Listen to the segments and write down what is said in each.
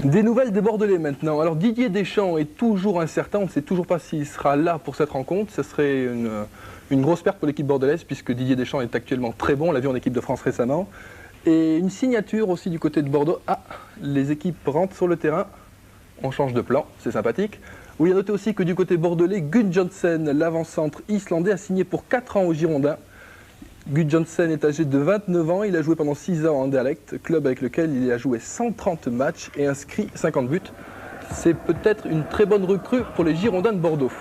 Des nouvelles des Bordelais maintenant. Alors Didier Deschamps est toujours incertain, on ne sait toujours pas s'il sera là pour cette rencontre. Ce serait une grosse perte pour l'équipe bordelaise puisque Didier Deschamps est actuellement très bon, on l'a vu en équipe de France récemment. Et une signature aussi du côté de Bordeaux. Ah, les équipes rentrent sur le terrain, on change de plan, c'est sympathique. Oui, à noter aussi que du côté bordelais, Gudjohnsen, l'avant-centre islandais, a signé pour 4 ans aux Girondins. Gudjohnsen est âgé de 29 ans, il a joué pendant 6 ans en Anderlecht, club avec lequel il a joué 130 matchs et inscrit 50 buts. C'est peut-être une très bonne recrue pour les Girondins de Bordeaux.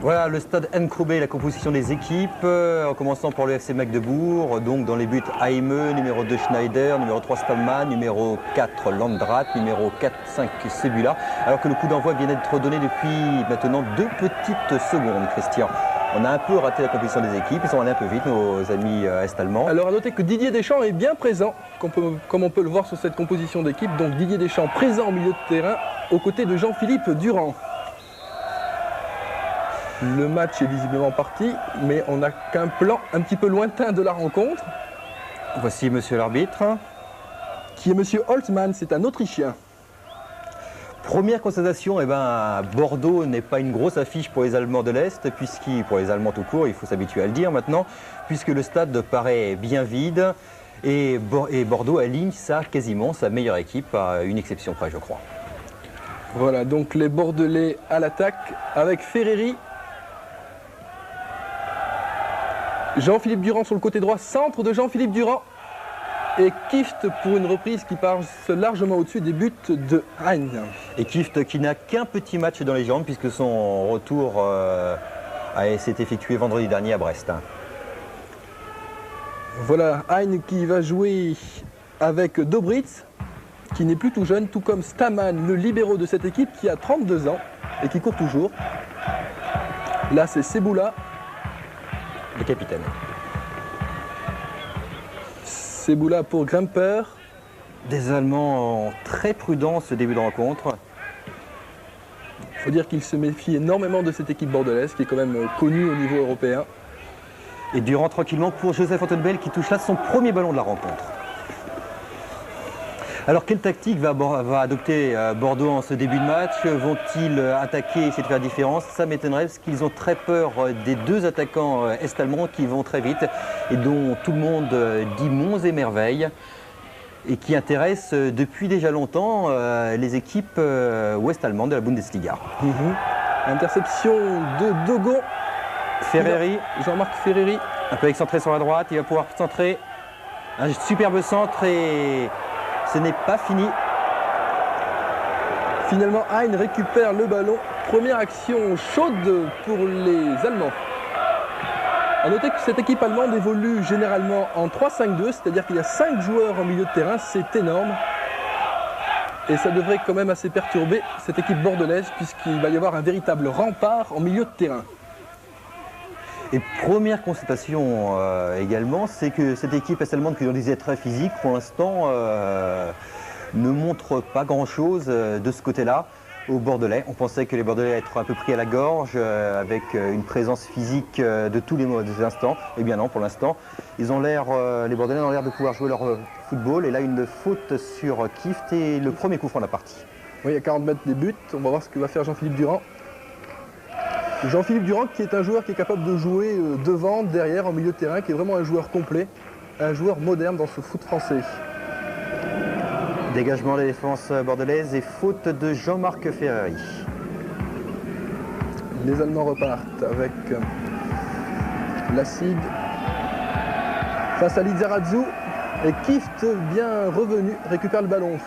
Voilà le stade Encrobé, la composition des équipes, en commençant par le FC Magdebourg, donc dans les buts Haime, numéro 2 Schneider, numéro 3 Stamman, numéro 4 Landrat, numéro 4-5 Sebula, alors que le coup d'envoi vient d'être donné depuis maintenant 2 petites secondes, Christian. On a un peu raté la composition des équipes, ils sont allés un peu vite, nos amis est-allemands. Alors à noter que Didier Deschamps est bien présent, comme on peut le voir sur cette composition d'équipe. Donc Didier Deschamps présent au milieu de terrain, aux côtés de Jean-Philippe Durand. Le match est visiblement parti, mais on n'a qu'un plan un petit peu lointain de la rencontre. Voici monsieur l'arbitre. Qui est monsieur Holtzmann, c'est un Autrichien. Première constatation, Bordeaux n'est pas une grosse affiche pour les Allemands de l'Est, pour les Allemands tout court, il faut s'habituer à le dire maintenant, puisque le stade paraît bien vide et Bordeaux aligne quasiment sa meilleure équipe, à une exception près, je crois. Voilà, donc les Bordelais à l'attaque avec Ferreri. Jean-Philippe Durand sur le côté droit, centre de Jean-Philippe Durand. Et Kift pour une reprise qui passe largement au-dessus des buts de Hein. Et Kift qui n'a qu'un petit match dans les jambes puisque son retour s'est effectué vendredi dernier à Brest. Voilà Hein qui va jouer avec Dobritz, qui n'est plus tout jeune, tout comme Stamman, le libéraux de cette équipe qui a 32 ans et qui court toujours. Là c'est Sebula. Le capitaine. Sebula pour Grimper. Des Allemands très prudents ce début de rencontre. Il faut dire qu'ils se méfient énormément de cette équipe bordelaise qui est quand même connue au niveau européen. Et Durand tranquillement pour Joseph Antonbel qui touche là son premier ballon de la rencontre. Alors quelle tactique va adopter Bordeaux en ce début de match? Vont-ils attaquer et essayer de faire différence? Ça m'étonnerait parce qu'ils ont très peur des 2 attaquants est-allemands qui vont très vite et dont tout le monde dit monts et merveilles et qui intéressent depuis déjà longtemps les équipes ouest-allemandes de la Bundesliga. Interception de Dogon. Ferreri. Jean-Marc Ferreri. Un peu excentré sur la droite, il va pouvoir centrer. Un superbe centre et ce n'est pas fini. Finalement, Hein récupère le ballon. Première action chaude pour les Allemands. A noter que cette équipe allemande évolue généralement en 3-5-2, c'est-à-dire qu'il y a 5 joueurs en milieu de terrain, c'est énorme. Et ça devrait quand même assez perturber cette équipe bordelaise, puisqu'il va y avoir un véritable rempart en milieu de terrain. Et première constatation également, c'est que cette équipe est-allemande, qui on disait très physique, pour l'instant ne montre pas grand-chose de ce côté-là aux Bordelais. On pensait que les Bordelais allaient être un peu pris à la gorge avec une présence physique de tous les instants. Eh bien non, pour l'instant, les Bordelais ont l'air de pouvoir jouer leur football. Et là, une faute sur Kift et le premier coup franc de la partie. Oui, à 40 mètres des buts, on va voir ce que va faire Jean-Philippe Durand. Jean-Philippe Durand qui est un joueur qui est capable de jouer devant, derrière, en milieu de terrain, qui est vraiment un joueur complet, un joueur moderne dans ce foot français. Dégagement de la défense bordelaise et faute de Jean-Marc Ferreri. Les Allemands repartent avec Lassig face à Lizarazu et Kift, bien revenu, récupère le ballon.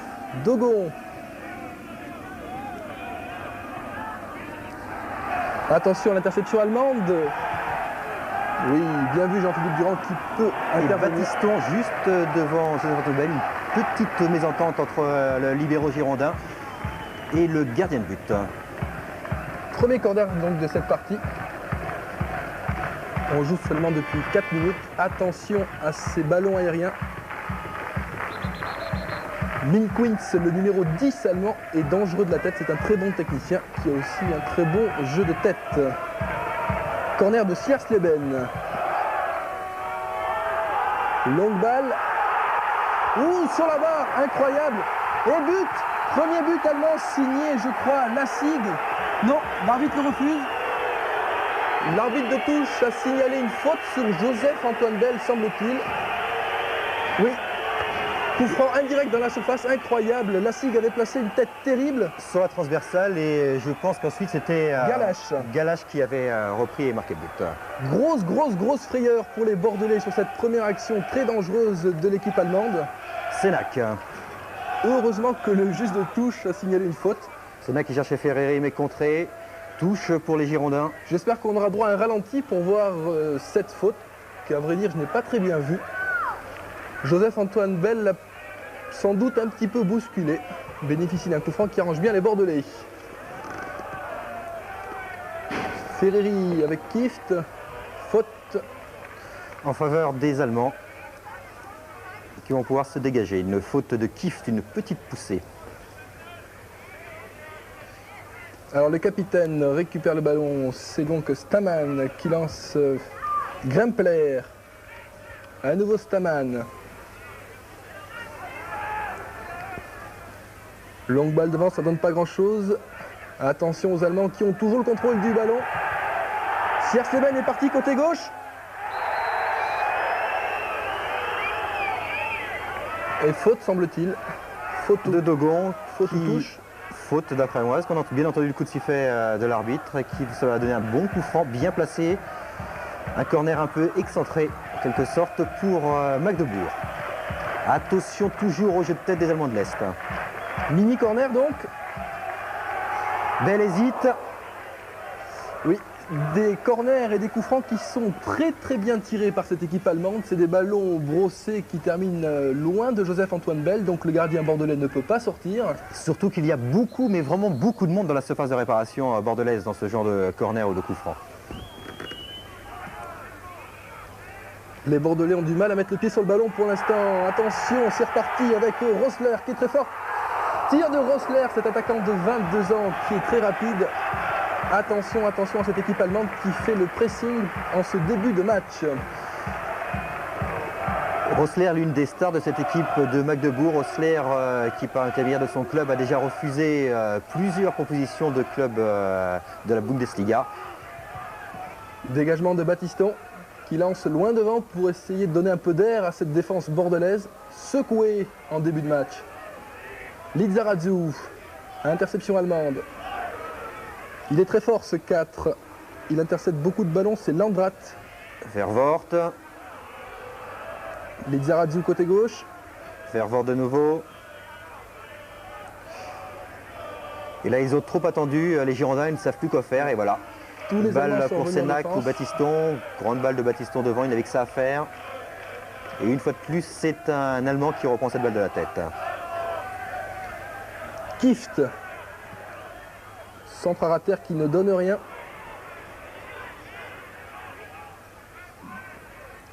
Dogon. Attention à l'interception allemande. Oui, bien vu Jean-Philippe Durand qui peut intervenir. Et Batiston juste devant Joseph Antonbel. Une petite mésentente entre le libéraux girondin et le gardien de but. Premier corner donc de cette partie. On joue seulement depuis 4 minutes. Attention à ces ballons aériens. Minkwins, le numéro 10 allemand, est dangereux de la tête. C'est un très bon technicien qui a aussi un très bon jeu de tête. Corner de Siersleben. Longue balle. Ouh, sur la barre, incroyable. Et but Premier but allemand signé, je crois, Lassig. Non, l'arbitre le refuse. L'arbitre de touche a signalé une faute sur Joseph-Antoine Bell, semble-t-il. Oui. Coup franc indirect dans la surface, incroyable. Lassig avait placé une tête terrible. Sur la transversale et je pense qu'ensuite c'était Galache qui avait repris et marqué le but. Grosse frayeur pour les Bordelais sur cette première action très dangereuse de l'équipe allemande. Sénac. Heureusement que le juge de touche a signalé une faute. Sénac qui cherchait Ferreri mais contré. Touche pour les Girondins. J'espère qu'on aura droit à un ralenti pour voir cette faute, qu'à vrai dire je n'ai pas très bien vue. Joseph-Antoine Bell l'a sans doute un petit peu bousculé. Bénéficie d'un coup franc qui arrange bien les Bordelais. Ferreri avec Kift. Faute en faveur des Allemands qui vont pouvoir se dégager. Une faute de Kift, une petite poussée. Alors le capitaine récupère le ballon. C'est donc Staman qui lance Grimpler. À nouveau Staman. Longue balle devant, ça donne pas grand chose. Attention aux Allemands qui ont toujours le contrôle du ballon. Siersleben est parti côté gauche. Et faute semble-t-il. Faute de Dogon. Faute ou touche. Faute d'après moi. Est-ce qu'on a bien entendu le coup de sifflet de l'arbitre qui ça va donner un bon coup franc, bien placé. Un corner un peu excentré en quelque sorte pour Magdebourg. Attention toujours au jeu de tête des Allemands de l'Est. Mini corner donc. Bell hésite. Oui, des corners et des coups francs qui sont très bien tirés par cette équipe allemande. C'est des ballons brossés qui terminent loin de Joseph-Antoine Bell, donc le gardien bordelais ne peut pas sortir. Surtout qu'il y a beaucoup, mais vraiment beaucoup de monde dans la surface de réparation bordelaise dans ce genre de corner ou de coup franc. Les Bordelais ont du mal à mettre le pied sur le ballon pour l'instant. Attention, c'est reparti avec Rossler qui est très fort. Tir de Rossler, cet attaquant de 22 ans qui est très rapide. Attention à cette équipe allemande qui fait le pressing en ce début de match. Rossler, l'une des stars de cette équipe de Magdebourg. Rossler qui par l'intermédiaire de son club a déjà refusé plusieurs propositions de clubs de la Bundesliga. Dégagement de Battiston qui lance loin devant pour essayer de donner un peu d'air à cette défense bordelaise, secouée en début de match. Lizarazu, interception allemande. Il est très fort ce 4. Il intercepte beaucoup de ballons, c'est Landrat. Vervoort. Lizarazu côté gauche. Vervoort de nouveau. Et là ils ont trop attendu, les Girondins ils ne savent plus quoi faire et voilà. Tous les balle pour Sénac ou Battiston. Grande balle de Battiston devant, il n'avait que ça à faire. Et une fois de plus, c'est un Allemand qui reprend cette balle de la tête. Kift. Centre à terre qui ne donne rien.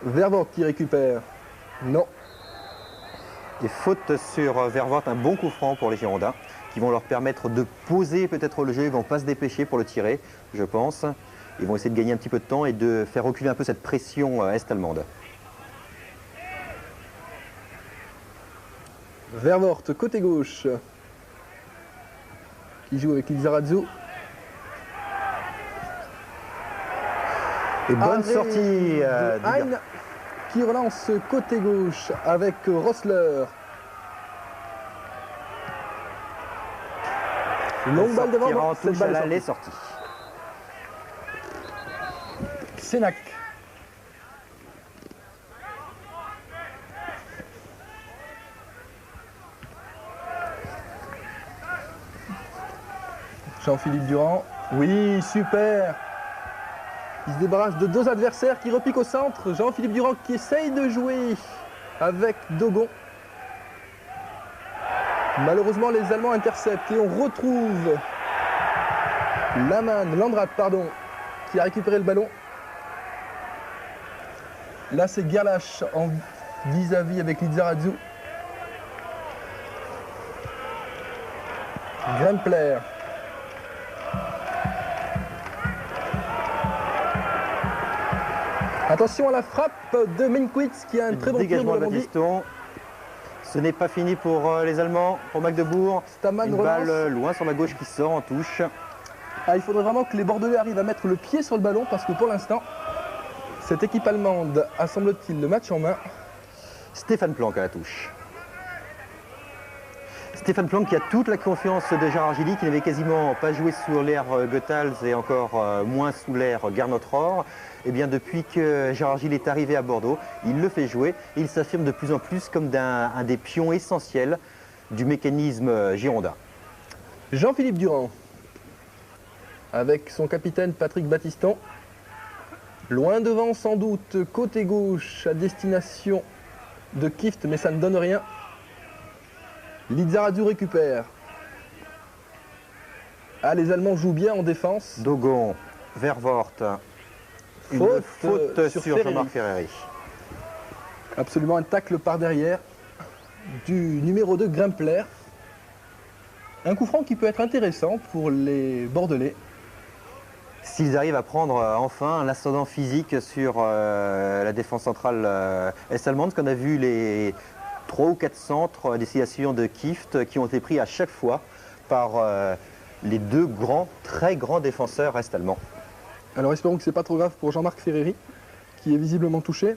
Vervoort qui récupère. Non. Et faute sur Vervoort, un bon coup franc pour les Girondins qui vont leur permettre de poser peut-être le jeu. Ils ne vont pas se dépêcher pour le tirer, je pense. Ils vont essayer de gagner un petit peu de temps et de faire reculer un peu cette pression est-allemande. Vervoort côté gauche qui joue avec Lizarazu. Et bonne sortie de Hein qui relance côté gauche avec Rossler. Longue balle devant, cette balle est sortie. Sénac. Jean-Philippe Durand. Oui, super. Il se débarrasse de deux adversaires qui repiquent au centre. Jean-Philippe Durand qui essaye de jouer avec Dogon. Malheureusement, les Allemands interceptent et on retrouve Landrat, qui a récupéré le ballon. Là, c'est Gerlach en vis-à-vis avec Lizarazu. Grimpler. Attention à la frappe de Minkwitz qui a un très bon tir de Battiston. Ce n'est pas fini pour les Allemands, pour Magdebourg. Staman Une relance. balle loin sur la gauche qui sort en touche. Ah, il faudrait vraiment que les Bordelais arrivent à mettre le pied sur le ballon parce que pour l'instant, cette équipe allemande a semble-t-il le match en main. Stéphane Planck à la touche. Stéphane Planck qui a toute la confiance de Gérard Gilly, qui n'avait quasiment pas joué sur l'ère Goethals et encore moins sous l'ère Gernot-Rohr. Et bien depuis que Gérard Gilly est arrivé à Bordeaux, il le fait jouer et il s'affirme de plus en plus comme un des pions essentiels du mécanisme girondin. Jean-Philippe Durand, avec son capitaine Patrick Battiston. Loin devant sans doute, côté gauche à destination de Kieft, mais ça ne donne rien. Lizarazu récupère. Ah, les Allemands jouent bien en défense. Dogon, Vervoort, une faute sur Jean-Marc Ferreri. Absolument un tacle par derrière du numéro 2 Grimpler. Un coup franc qui peut être intéressant pour les Bordelais. S'ils arrivent à prendre enfin l'ascendant physique sur la défense centrale est-allemande, qu'on a vu les 3 ou 4 centres à destination de Kieft qui ont été pris à chaque fois par les deux très grands défenseurs est-allemands. Alors espérons que c'est pas trop grave pour Jean-Marc Ferreri, qui est visiblement touché.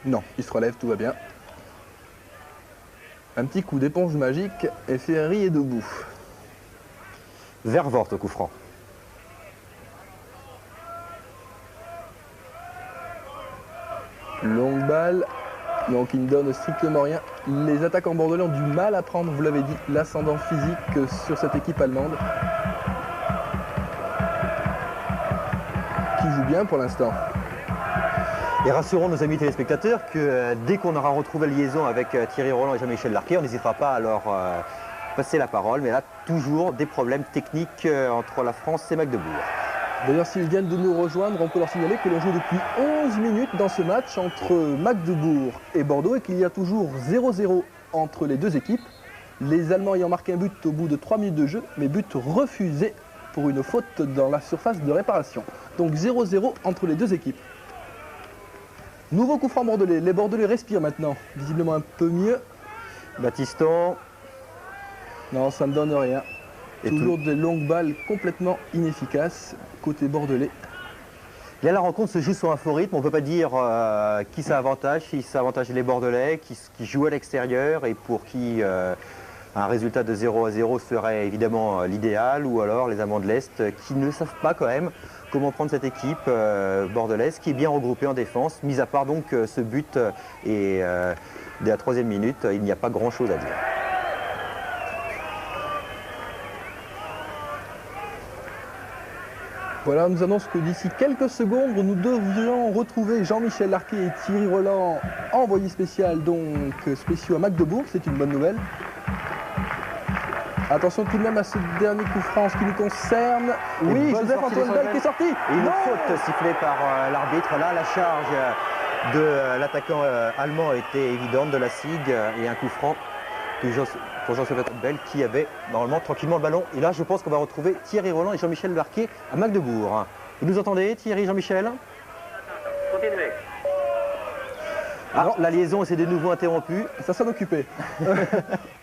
Non, il se relève, tout va bien. Un petit coup d'éponge magique et Ferreri est debout. Vervoort au coup franc. Longue balle, donc il ne donne strictement rien. Les attaquants bordelais ont du mal à prendre, vous l'avez dit, l'ascendant physique sur cette équipe allemande. Qui joue bien pour l'instant. Et rassurons nos amis téléspectateurs que dès qu'on aura retrouvé la liaison avec Thierry Roland et Jean-Michel Larquet, on n'hésitera pas à leur passer la parole. Mais là, toujours des problèmes techniques entre la France et Magdebourg. D'ailleurs, s'ils viennent de nous rejoindre, on peut leur signaler que l'on joue depuis 11 minutes dans ce match entre Magdebourg et Bordeaux et qu'il y a toujours 0-0 entre les deux équipes. Les Allemands ayant marqué un but au bout de 3 minutes de jeu, mais but refusé pour une faute dans la surface de réparation. Donc 0-0 entre les deux équipes. Nouveau coup franc bordelais. Les Bordelais respirent maintenant, visiblement un peu mieux. Battiston. Non, ça ne donne rien. Et toujours des longues balles complètement inefficaces côté bordelais. Là, la rencontre se joue sur un faux rythme. On ne peut pas dire qui ça avantage, si ça avantage les Bordelais, qui jouent à l'extérieur et pour qui un résultat de 0-0 serait évidemment l'idéal, ou alors les Amants de l'Est qui ne savent pas quand même comment prendre cette équipe bordelaise qui est bien regroupée en défense. Mis à part donc ce but et dès la 3e minute, il n'y a pas grand-chose à dire. Voilà, on nous annonce que d'ici quelques secondes, nous devrions retrouver Jean-Michel Larquet et Thierry Roland, envoyés spécial, donc spéciaux à Magdebourg, c'est une bonne nouvelle. Attention tout de même à ce dernier coup franc, ce qui nous concerne. Oui, Joseph-Antoine Bell qui est sorti. Et une faute sifflée par l'arbitre. Là, la charge de l'attaquant allemand était évidente, de la SIG, et un coup franc pour Joseph-Antoine Bell qui avait normalement tranquillement le ballon. Et là, je pense qu'on va retrouver Thierry Roland et Jean-Michel Larquet à Magdebourg. Vous nous entendez, Thierry, Jean-Michel? Continuez. Ah, la liaison s'est de nouveau interrompue. Ça s'en occupait.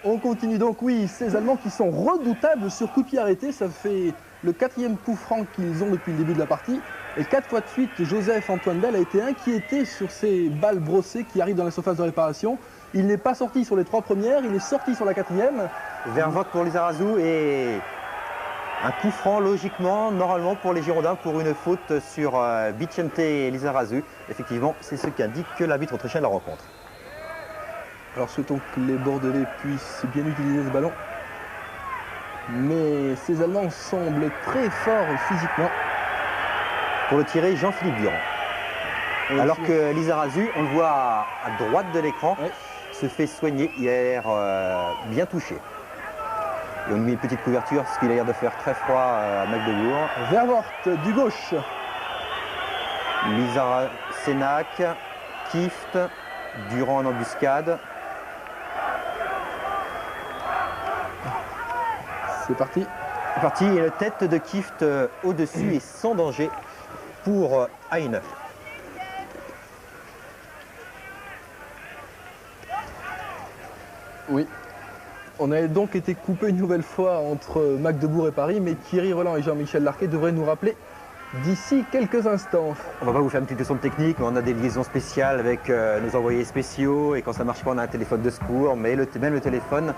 On continue donc, oui, ces Allemands qui sont redoutables sur coup de pied arrêté. Ça fait le 4e coup franc qu'ils ont depuis le début de la partie. Et 4 fois de suite, Joseph-Antoine Bell a été inquiété sur ces balles brossées qui arrivent dans la surface de réparation. Il n'est pas sorti sur les 3 premières, il est sorti sur la 4e. Vervoort pour Lizarazu et un coup franc logiquement, normalement pour les Girondins, pour une faute sur Vicente Lizarazu. Effectivement, c'est ce qu'indique l'arbitre autrichien de la rencontre. Alors souhaitons que les Bordelais puissent bien utiliser ce ballon. Mais ces Allemands semblent très forts physiquement. Pour le tirer, Jean-Philippe Durand. Alors que Lizarazu, on le voit à droite de l'écran, se fait soigner. Il a l'air bien touché. Et on lui met une petite couverture, ce qu'il a l'air de faire très froid à Magdebourg. Vervoort du gauche. Sénac, Kieft, Durand en embuscade. C'est parti. C'est parti, et la tête de Kieft au-dessus et sans danger pour Heine. Oui. On a donc été coupé une nouvelle fois entre Magdebourg et Paris, mais Thierry Roland et Jean-Michel Larquet devraient nous rappeler d'ici quelques instants. On va pas vous faire une petite leçon de technique, mais on a des liaisons spéciales avec nos envoyés spéciaux, et quand ça marche pas, on a un téléphone de secours, mais même le téléphone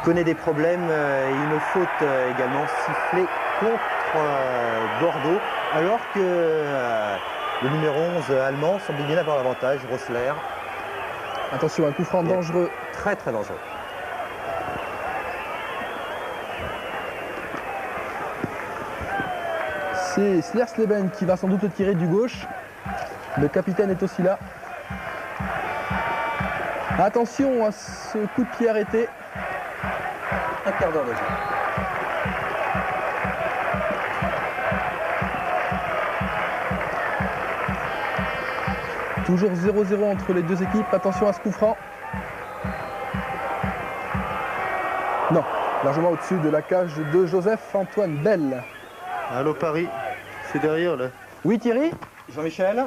connaît des problèmes et une faute également sifflée contre Bordeaux, alors que le numéro 11 allemand semble bien avoir l'avantage, Rossler. Attention, un coup franc dangereux. Très très dangereux. C'est Slersleben qui va sans doute le tirer du gauche. Le capitaine est aussi là. Attention à ce coup de pied arrêté. Un quart d'heure de jeu. Toujours 0-0 entre les deux équipes. Attention à ce coup franc. Non, largement au-dessus de la cage de Joseph-Antoine Bell. Allô Paris, c'est derrière là. Oui Thierry? Jean-Michel,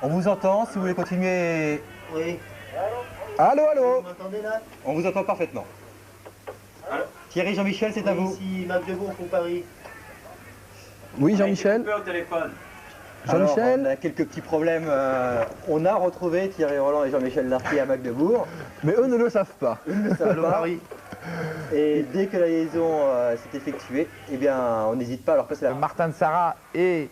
on vous entend, si vous voulez continuer. Oui. Allô, allô? Vous m'entendez là? On vous entend parfaitement. Thierry, Jean-Michel, c'est à vous. Ici Magdebourg pour Paris. Oui Jean-Michel? Coupé au téléphone. Jean-Michel? Alors, on a quelques petits problèmes. On a retrouvé Thierry Roland et Jean-Michel Larquet à Magdebourg. Mais eux ne le savent pas. Allô Paris. Et dès que la liaison s'est effectuée, eh bien, on n'hésite pas à leur passer la main. Martin Sarra et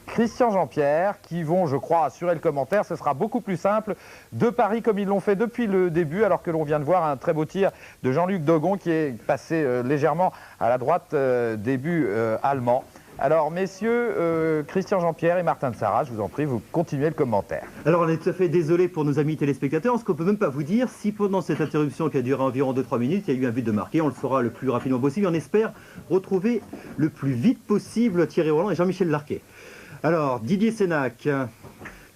Christian Jean-Pierre qui vont, je crois, assurer le commentaire. Ce sera beaucoup plus simple de Paris comme ils l'ont fait depuis le début, alors que l'on vient de voir un très beau tir de Jean-Luc Dogon qui est passé légèrement à la droite début allemand. Alors, messieurs, Christian Jean-Pierre et Martin Sarra, je vous en prie, vous continuez le commentaire. Alors, on est tout à fait désolé pour nos amis téléspectateurs. Ce qu'on peut même pas vous dire, si pendant cette interruption qui a duré environ 2-3 minutes, il y a eu un but de marqué, on le fera le plus rapidement possible. On espère retrouver le plus vite possible Thierry Roland et Jean-Michel Larquet. Alors, Didier Sénac,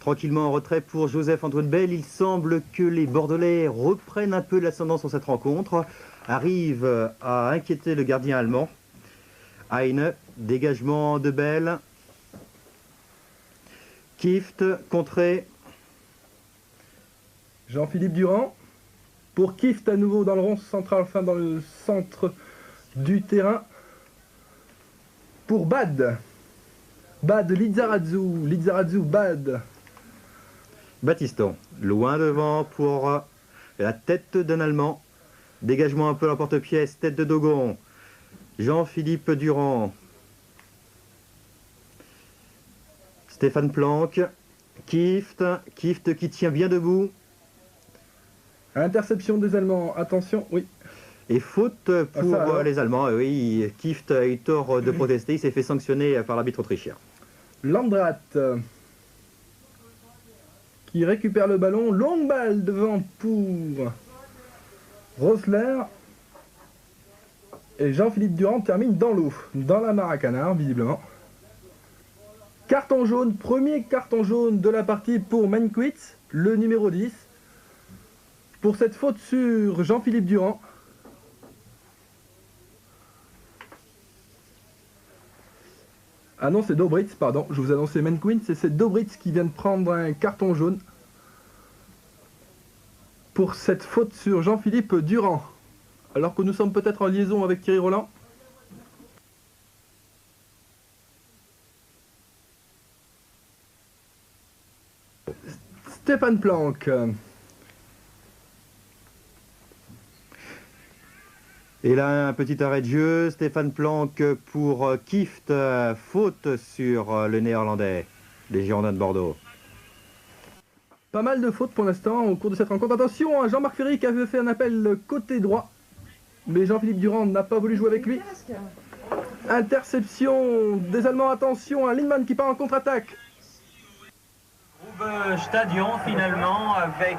tranquillement en retrait pour Joseph-Antoine Bell. Il semble que les Bordelais reprennent un peu l'ascendant sur cette rencontre, arrivent à inquiéter le gardien allemand. Heine, dégagement de Bell. Kift, contré. Jean-Philippe Durand. Pour Kift à nouveau dans le rond central, enfin dans le centre du terrain. Pour Bad. Bad Lizarazu. Lizarazu, Bad. Baptiston, loin devant pour la tête d'un Allemand. Dégagement un peu à la porte-pièce, tête de Dogon. Jean-Philippe Durand. Stéphane Planck. Kift qui tient bien debout. Interception des Allemands, attention, oui. Et faute pour alors les Allemands. Oui, Kift a eu tort de protester. Il s'est fait sanctionner par l'arbitre autrichien. Landrat qui récupère le ballon. Longue balle devant pour Rossler. Et Jean-Philippe Durand termine dans l'eau, dans la mare à canard, visiblement. Carton jaune, premier carton jaune de la partie pour Menkwitz, le numéro 10. Pour cette faute sur Jean-Philippe Durand. Ah non, c'est Dobritz, pardon, je vous annonçais Menkwitz, et c'est Dobritz qui vient de prendre un carton jaune. Pour cette faute sur Jean-Philippe Durand. Alors que nous sommes peut-être en liaison avec Thierry Roland. Stéphane Planck. Et là, un petit arrêt de jeu. Stéphane Planck pour Kift. Faute sur le Néerlandais, les Girondins de Bordeaux. Pas mal de fautes pour l'instant au cours de cette rencontre. Attention, à Jean-Marc Ferry qui avait fait un appel côté droit. Mais Jean-Philippe Durand n'a pas voulu jouer avec lui. Interception des Allemands. Attention, un Lindman qui part en contre-attaque. Stadion finalement avec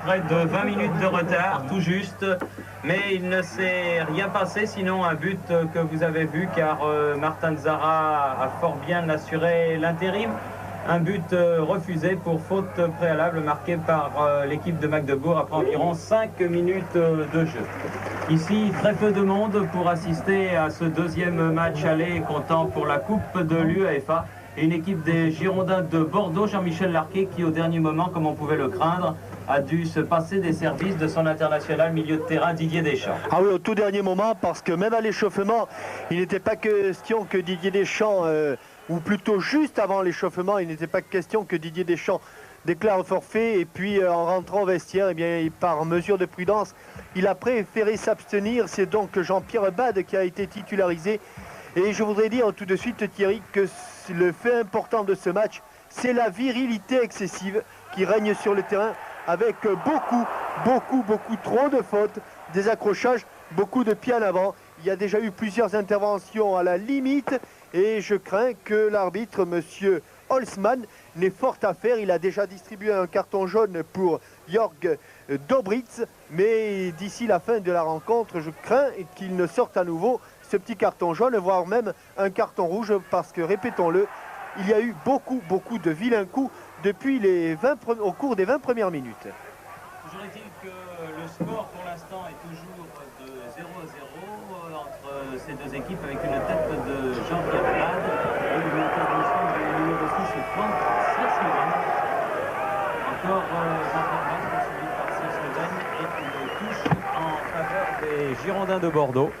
près de 20 minutes de retard tout juste, mais il ne s'est rien passé sinon un but que vous avez vu car Martin Sarra a fort bien assuré l'intérim. Un but refusé pour faute préalable marquée par l'équipe de Magdebourg après environ 5 minutes de jeu. Ici, très peu de monde pour assister à ce deuxième match aller comptant pour la Coupe de l'UEFA. Et une équipe des Girondins de Bordeaux, Jean-Michel Larquet, qui au dernier moment, comme on pouvait le craindre, a dû se passer des services de son international milieu de terrain Didier Deschamps. Ah oui, au tout dernier moment, parce que même à l'échauffement, il n'était pas question que Didier Deschamps, ou plutôt juste avant l'échauffement, il n'était pas question que Didier Deschamps déclare forfait. Et puis en rentrant au vestiaire, eh bien, par mesure de prudence, il a préféré s'abstenir. C'est donc Jean-Pierre Bade qui a été titularisé. Et je voudrais dire tout de suite, Thierry, que le fait important de ce match, c'est la virilité excessive qui règne sur le terrain, avec beaucoup trop de fautes, des accrochages, beaucoup de pieds en avant. Il y a déjà eu plusieurs interventions à la limite et je crains que l'arbitre, monsieur Holzmann, n'ait fort à faire. Il a déjà distribué un carton jaune pour Jörg Dobritz, mais d'ici la fin de la rencontre, je crains qu'il ne sorte à nouveau ce petit carton jaune, voire même un carton rouge, parce que, répétons-le, il y a eu beaucoup de vilains coups depuis au cours des 20 premières minutes. Toujours est-il que le score pour l'instant est toujours de 0-0 entre ces deux équipes, avec une tête de Jean-Pierre Bade et une intervention du numéro 6 Franck Seersleven. Encore Jean-Pierre Bade poursuivi par Seersleven et une touche en faveur des Girondins de Bordeaux.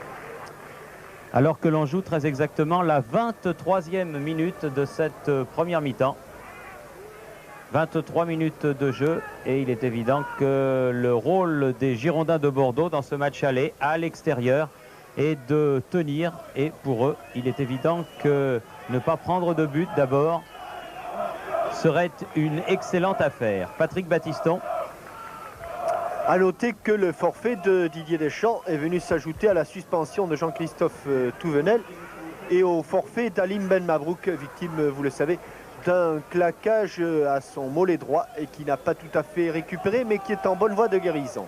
Alors que l'on joue très exactement la 23e minute de cette première mi-temps. 23 minutes de jeu et il est évident que le rôle des Girondins de Bordeaux dans ce match aller à l'extérieur est de tenir, et pour eux il est évident que ne pas prendre de but d'abord serait une excellente affaire. Patrick Battiston. A noter que le forfait de Didier Deschamps est venu s'ajouter à la suspension de Jean-Christophe Touvenel et au forfait d'Alim Ben Mabrouk, victime, vous le savez, d'un claquage à son mollet droit et qui n'a pas tout à fait récupéré, mais qui est en bonne voie de guérison.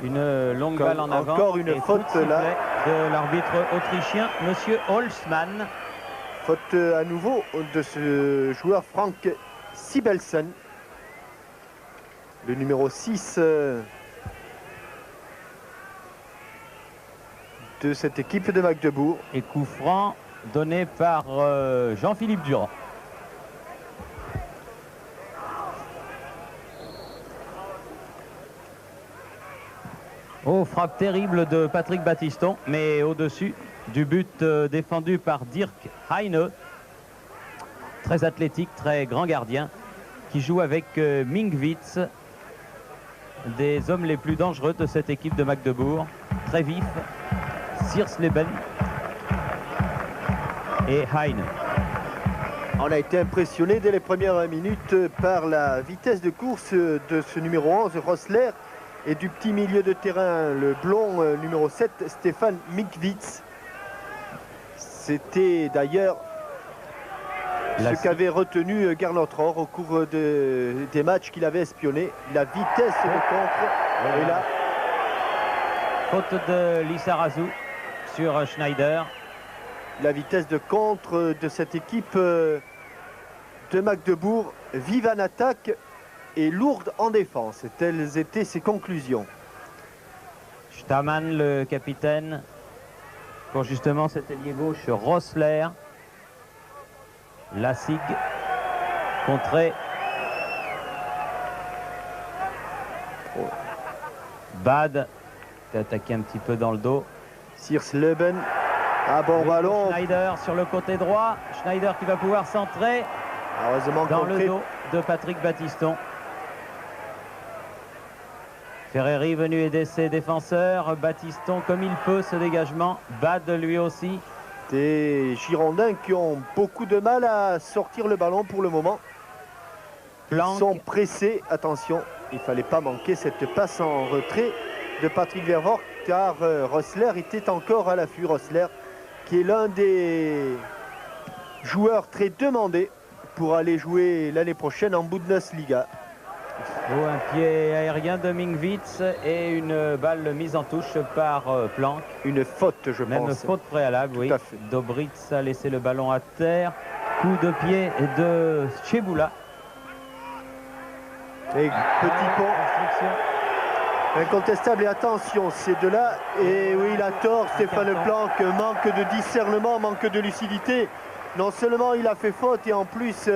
Une longue balle en avant. Encore une faute là de l'arbitre autrichien, monsieur Holzmann. Faute à nouveau de ce joueur Frank Sibelsen, le numéro 6 de cette équipe de Magdebourg. Et coup franc donné par Jean-Philippe Durand. Oh, frappe terrible de Patrick Battiston, mais au-dessus du but défendu par Dirk Heine. Très athlétique, très grand gardien, qui joue avec Mingwitz, des hommes les plus dangereux de cette équipe de Magdebourg. Très vif, Seersleven et Heine. On a été impressionné dès les premières minutes par la vitesse de course de ce numéro 11, Rossler, et du petit milieu de terrain, le blond numéro 7, Stéphane Mingwitz. C'était d'ailleurs ce qu'avait retenu Gernot Rohr au cours des matchs qu'il avait espionnés. La vitesse de contre. Et là, faute de Lissarazu sur Schneider. La vitesse de contre de cette équipe de Magdebourg, vive en attaque et lourde en défense. Telles étaient ses conclusions. Stamann, le capitaine, pour justement cet ailier gauche, Rossler. Lassig, contré. Bade, qui a attaqué un petit peu dans le dos. Seersleven, à bon ballon. Schneider sur le côté droit. Schneider qui va pouvoir centrer dans le dos de Patrick Battiston. Ferreri venu aider ses défenseurs. Battiston comme il peut, ce dégagement. Bade lui aussi. Des Girondins qui ont beaucoup de mal à sortir le ballon pour le moment. Ils sont pressés. Attention, il ne fallait pas manquer cette passe en retrait de Patrick Vervoort, car Rossler était encore à l'affût. Rossler qui est l'un des joueurs très demandés pour aller jouer l'année prochaine en Bundesliga. Oh, un pied aérien de Mingwitz et une balle mise en touche par Planck. Une faute, je pense. Même faute préalable, oui. Tout à fait. Dobritz a laissé le ballon à terre. Coup de pied de Cheboula. Et petit pont. Incontestable, et attention, ces deux-là. Et oui, il a tort, Stéphane Planck. Manque de discernement, manque de lucidité. Non seulement il a fait faute, et en plus,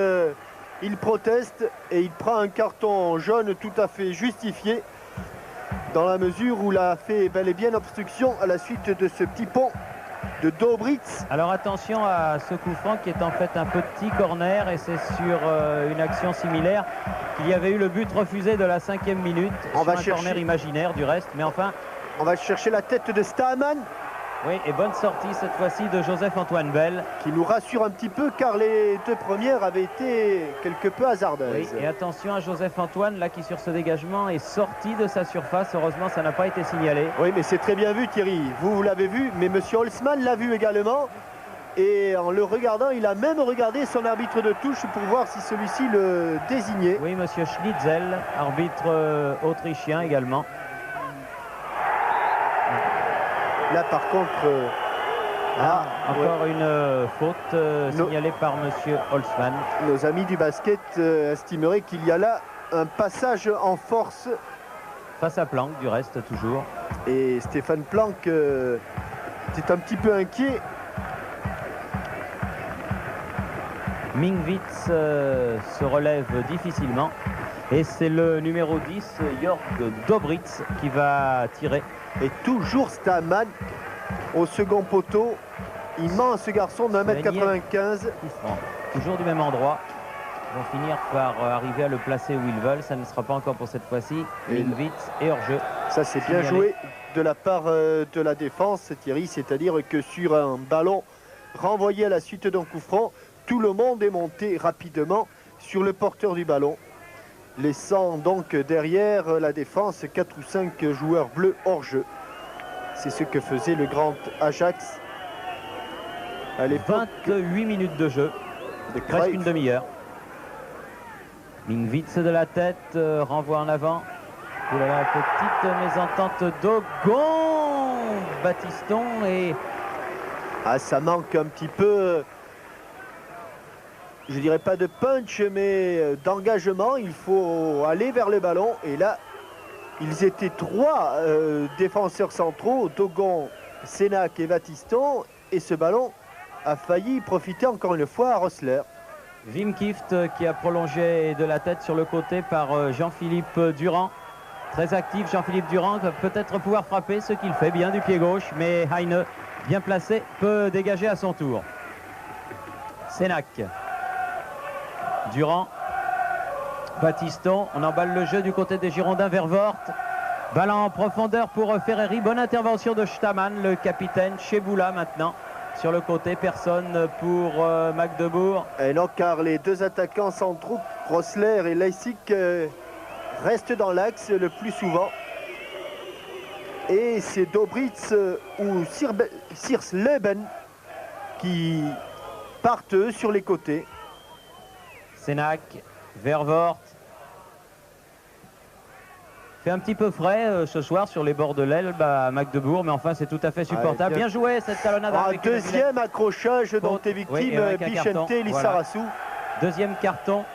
il proteste et il prend un carton jaune tout à fait justifié dans la mesure où il a fait bel et bien obstruction à la suite de ce petit pont de Dobritz. Alors attention à ce coup franc qui est en fait un petit corner et c'est sur une action similaire qu'il y avait eu le but refusé de la 5e minute. On va sur un corner imaginaire du reste, mais enfin... On va chercher la tête de Staman. Oui, et bonne sortie cette fois-ci de Joseph-Antoine Bell. Qui nous rassure un petit peu car les deux premières avaient été quelque peu hasardeuses. Oui, et attention à Joseph-Antoine là qui sur ce dégagement est sorti de sa surface. Heureusement ça n'a pas été signalé. Oui, mais c'est très bien vu Thierry. Vous l'avez vu, mais monsieur Holzmann l'a vu également. Et en le regardant, il a même regardé son arbitre de touche pour voir si celui-ci le désignait. Oui, monsieur Schnitzel, arbitre autrichien également. Là par contre, encore une faute signalée par monsieur Holzmann. Nos amis du basket estimeraient qu'il y a là un passage en force. Face à Planck du reste toujours. Et Stéphane Planck était un petit peu inquiet. Mingwitz se relève difficilement. Et c'est le numéro 10, Jörg Dobritz, qui va tirer. Et toujours Staman au second poteau. Immense garçon de 1m95. Toujours du même endroit. Ils vont finir par arriver à le placer où ils veulent. Ça ne sera pas encore pour cette fois-ci. Mingwitz et hors-jeu. Ça c'est bien joué de la part de la défense, Thierry. C'est-à-dire que sur un ballon renvoyé à la suite d'un coup franc, tout le monde est monté rapidement sur le porteur du ballon, laissant donc derrière la défense 4 ou 5 joueurs bleus hors jeu. C'est ce que faisait le grand Ajax à l'époque. 28 minutes de jeu, presque une demi-heure. Mingwitz de la tête, renvoie en avant. Oh là là, petite mésentente d'Ogon. Battiston et... Ah, ça manque un petit peu... Je dirais pas de punch, mais d'engagement. Il faut aller vers le ballon. Et là, ils étaient 3 défenseurs centraux, Dogon, Sénac et Battiston. Et ce ballon a failli profiter encore une fois à Rosler. Wim Kieft qui a prolongé de la tête sur le côté par Jean-Philippe Durand. Très actif, Jean-Philippe Durand va peut-être pouvoir frapper, ce qu'il fait bien du pied gauche. Mais Heine, bien placé, peut dégager à son tour. Sénac. Durand, Battiston, on emballe le jeu du côté des Girondins vers Vort. Ballon en profondeur pour Ferreri. Bonne intervention de Staman, le capitaine. Cheboula maintenant sur le côté. Personne pour Magdebourg. Et non, car les deux attaquants centraux, Rosler et Leipzig, restent dans l'axe le plus souvent. Et c'est Dobritz ou Siersleben qui partent eux sur les côtés. Sénac, Vervoort. Fait un petit peu frais ce soir sur les bords de l'Elbe à Magdebourg, mais enfin c'est tout à fait supportable. Bien joué cette talonnade. Avec deuxième accrochage dont est victime Bichente Lissarassou. Voilà. Deuxième carton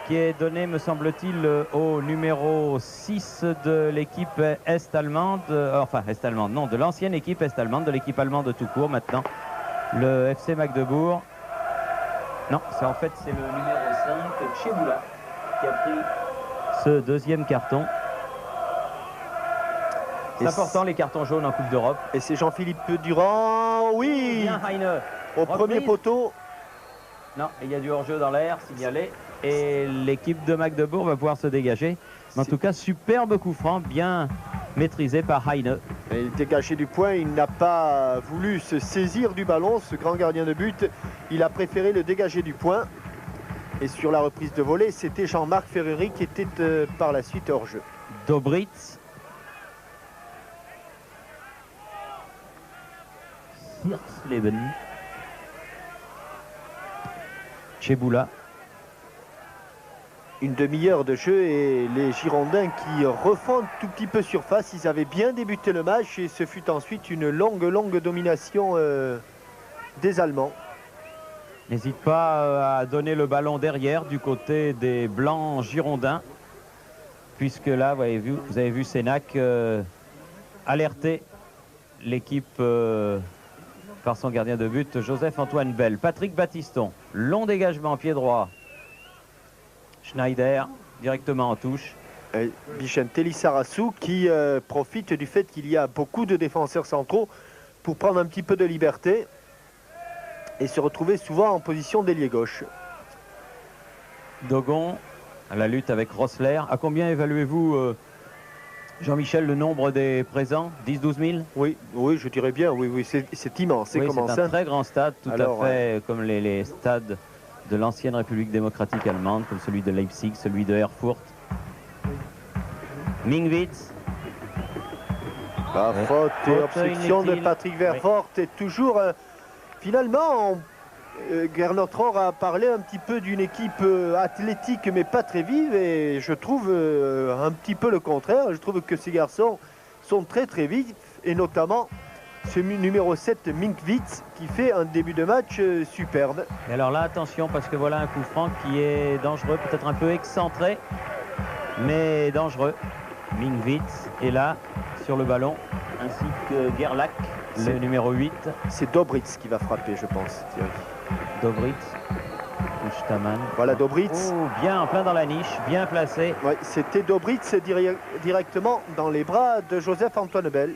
qui est donné, me semble-t-il, au numéro 6 de l'équipe est-allemande, enfin est-allemande, non, de l'ancienne équipe est-allemande, de l'équipe allemande tout court maintenant, le FC Magdebourg. Non, en fait c'est le numéro 5, Cheboula, qui a pris ce deuxième carton. C'est important les cartons jaunes en Coupe d'Europe. Et c'est Jean-Philippe Durand, oui, bien, Heine. Au premier poteau. Non, il y a du hors-jeu dans l'air, signalé. Et l'équipe de Magdebourg va pouvoir se dégager. Mais en tout cas, superbe coup franc, bien maîtrisé par Heine. Et il dégagé du point, il n'a pas voulu se saisir du ballon, ce grand gardien de but. Il a préféré le dégager du point. Et sur la reprise de volée, c'était Jean-Marc Ferreri qui était par la suite hors jeu. Dobritz. Siersleben. Cheboula. Une demi-heure de jeu et les Girondins qui refont tout petit peu surface. Ils avaient bien débuté le match et ce fut ensuite une longue domination des Allemands. N'hésite pas à donner le ballon derrière du côté des Blancs Girondins. Puisque là, vous avez vu Sénac alerter l'équipe par son gardien de but, Joseph-Antoine Bell. Patrick Battiston, long dégagement, pied droit. Schneider directement en touche. Vicente Lissarassou qui profite du fait qu'il y a beaucoup de défenseurs centraux pour prendre un petit peu de liberté et se retrouver souvent en position d'ailier gauche. Dogon à la lutte avec Rossler. À combien évaluez-vous, Jean-Michel, le nombre des présents? 10-12 000? Oui, oui, je dirais bien, oui, c'est immense. Oui, c'est un très grand stade, tout à fait comme les stades de l'ancienne République démocratique allemande, comme celui de Leipzig, celui de Erfurt. Mingwitz. La faute et obstruction de Patrick Vervoort est toujours... finalement, Gernot Rohr a parlé un petit peu d'une équipe athlétique mais pas très vive et je trouve un petit peu le contraire. Je trouve que ces garçons sont très très vifs et notamment ce numéro 7 Mingwitz qui fait un début de match superbe. Et alors là, attention parce que voilà un coup franc qui est dangereux, peut-être un peu excentré, mais dangereux. Mingwitz est là sur le ballon, ainsi que Gerlach, le numéro 8. C'est Dobritz qui va frapper, je pense, Thierry. Dobritz ou Staman. Voilà Dobritz. Oh, bien en plein dans la niche, bien placé. Oui, c'était Dobritz directement dans les bras de Joseph-Antoine Bell.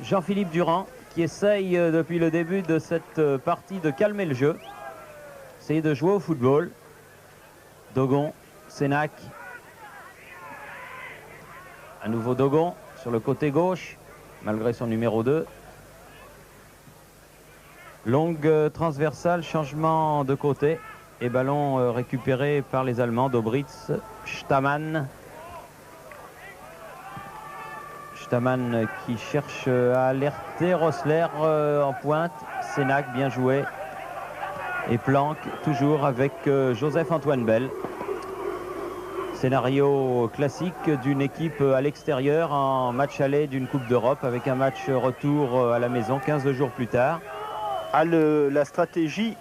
Jean-Philippe Durand qui essaye depuis le début de cette partie de calmer le jeu. Essayer de jouer au football. Dogon, Sénac. À nouveau Dogon sur le côté gauche, malgré son numéro 2. Longue transversale, changement de côté. Et ballon récupéré par les Allemands, Dobritz, Staman. Staman qui cherche à alerter Rossler en pointe. Sénac bien joué. Et Planck toujours avec Joseph-Antoine Bell. Scénario classique d'une équipe à l'extérieur en match aller d'une Coupe d'Europe avec un match retour à la maison 15 jours plus tard. La stratégie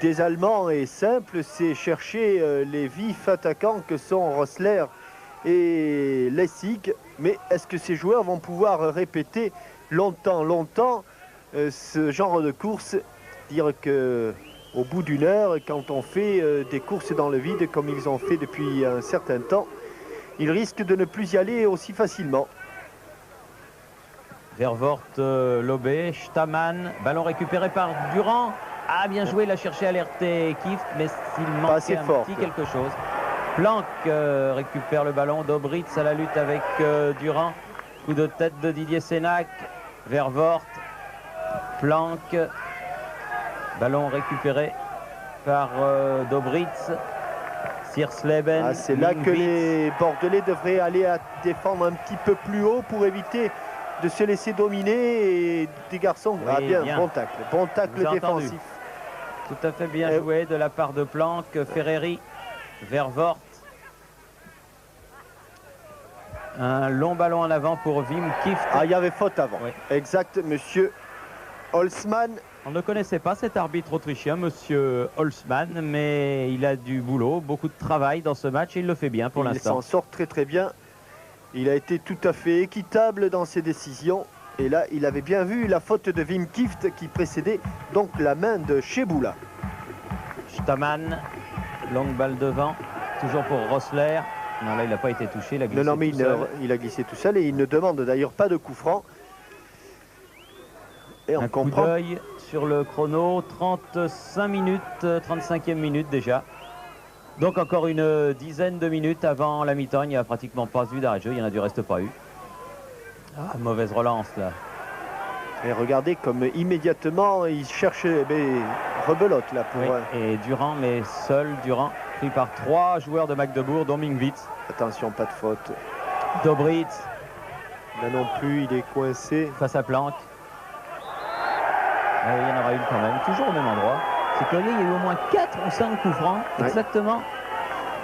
des Allemands est simple, c'est chercher les vifs attaquants que sont Rossler et Lessig. Mais est-ce que ces joueurs vont pouvoir répéter longtemps ce genre de course? Dire que au bout d'une heure, quand on fait des courses dans le vide comme ils ont fait depuis un certain temps, ils risquent de ne plus y aller aussi facilement. Vervoort lobé, Staman, ballon récupéré par Durand. Ah, bien joué, il a cherché à alerter Kift, mais s'il manquait petit quelque chose. Planck récupère le ballon, Dobritz à la lutte avec Durand. Coup de tête de Didier Sénac, Vervoort, Planck. Ballon récupéré par Dobritz, Siersleben. C'est là que les Bordelais devraient aller à défendre un petit peu plus haut pour éviter de se laisser dominer. Et des garçons, oui, bien. Bon tacle défensif. Entendu. Tout à fait bien joué de la part de Planck, Ferreri, Vervoort. Un long ballon en avant pour Wim Kift. Ah, il y avait faute avant. Oui. Exact, monsieur Holzmann. On ne connaissait pas cet arbitre autrichien, monsieur Holzmann, mais il a du boulot, beaucoup de travail dans ce match et il le fait bien pour l'instant. Il s'en sort très très bien. Il a été tout à fait équitable dans ses décisions. Et là, il avait bien vu la faute de Wim Kift qui précédait donc la main de Cheboula. Staman, longue balle devant, toujours pour Rossler. Non, là, il n'a pas été touché, il a glissé tout seul. Il a glissé tout seul et il ne demande d'ailleurs pas de coup franc. Et on comprend. Coup d'œil sur le chrono, 35 minutes, 35e minute déjà. Donc encore une dizaine de minutes avant la mi-temps, il n'y a pratiquement pas eu d'arrêt de jeu, il n'y en a du reste pas eu. Ah, mauvaise relance là. Et regardez comme immédiatement il cherche, rebelote là pour... Oui, et Durand, mais seul Durand, pris par 3 joueurs de Magdebourg, dont Mingwitz. Attention, pas de faute. Dobritz. Là non plus, il est coincé. Face à Planck. Ah oui, il y en aura une quand même, toujours au même endroit. C'est qu'il y a eu au moins 4 ou 5 coups francs, exactement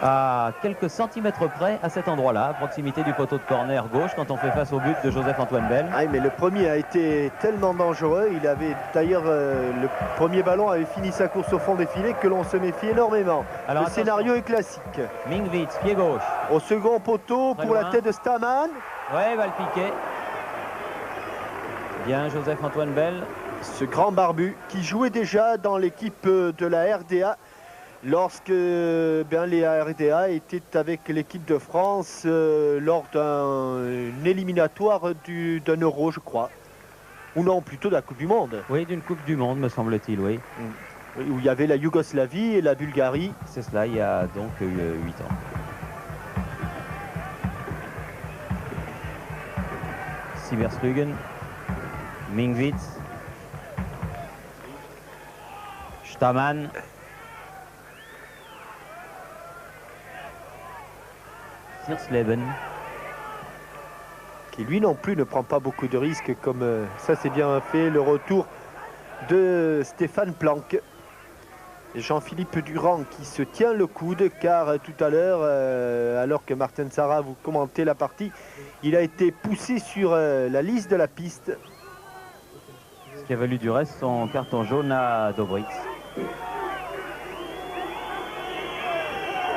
à quelques centimètres près à cet endroit-là, à proximité du poteau de corner gauche, quand on fait face au but de Joseph-Antoine Bell. Ah, mais le premier a été tellement dangereux. Il avait d'ailleurs, le premier ballon avait fini sa course au fond des filets que l'on se méfie énormément. Alors, le scénario est classique. Mingwitz, pied gauche. Au second poteau pour la tête de Staman. Ouais, va le piquer. Bien, Joseph-Antoine Bell. Ce grand barbu qui jouait déjà dans l'équipe de la RDA lorsque les RDA étaient avec l'équipe de France lors d'un éliminatoire d'un Euro, je crois. Ou non, plutôt de la Coupe du Monde. Oui, d'une Coupe du Monde, me semble-t-il, oui. Où il y avait la Yougoslavie et la Bulgarie. C'est cela, il y a donc 8 ans. Sieberslugen, Mingwitz, Stamann, Siersleben, qui lui non plus ne prend pas beaucoup de risques, comme ça c'est bien fait, le retour de Stéphane Planck. Jean-Philippe Durand qui se tient le coude, car tout à l'heure, alors que Martin Zara vous commentez la partie, il a été poussé sur la liste de la piste. Ce qui a valu du reste son carton jaune à Dobritz.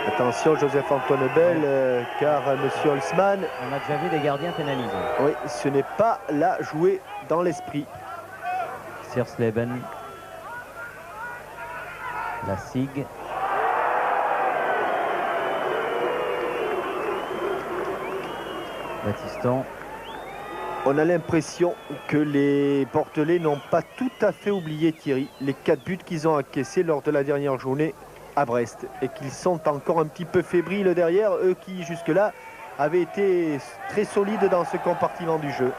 Attention Joseph-Antoine Bell, car Monsieur Holzmann... On a déjà vu des gardiens pénalisés. Oui, ce n'est pas là joué dans l'esprit. Siersleben. La SIG. Baptiston. On a l'impression que les Bordelais n'ont pas tout à fait oublié, Thierry, les 4 buts qu'ils ont encaissés lors de la dernière journée à Brest, et qu'ils sont encore un petit peu fébriles derrière, eux qui jusque-là avaient été très solides dans ce compartiment du jeu.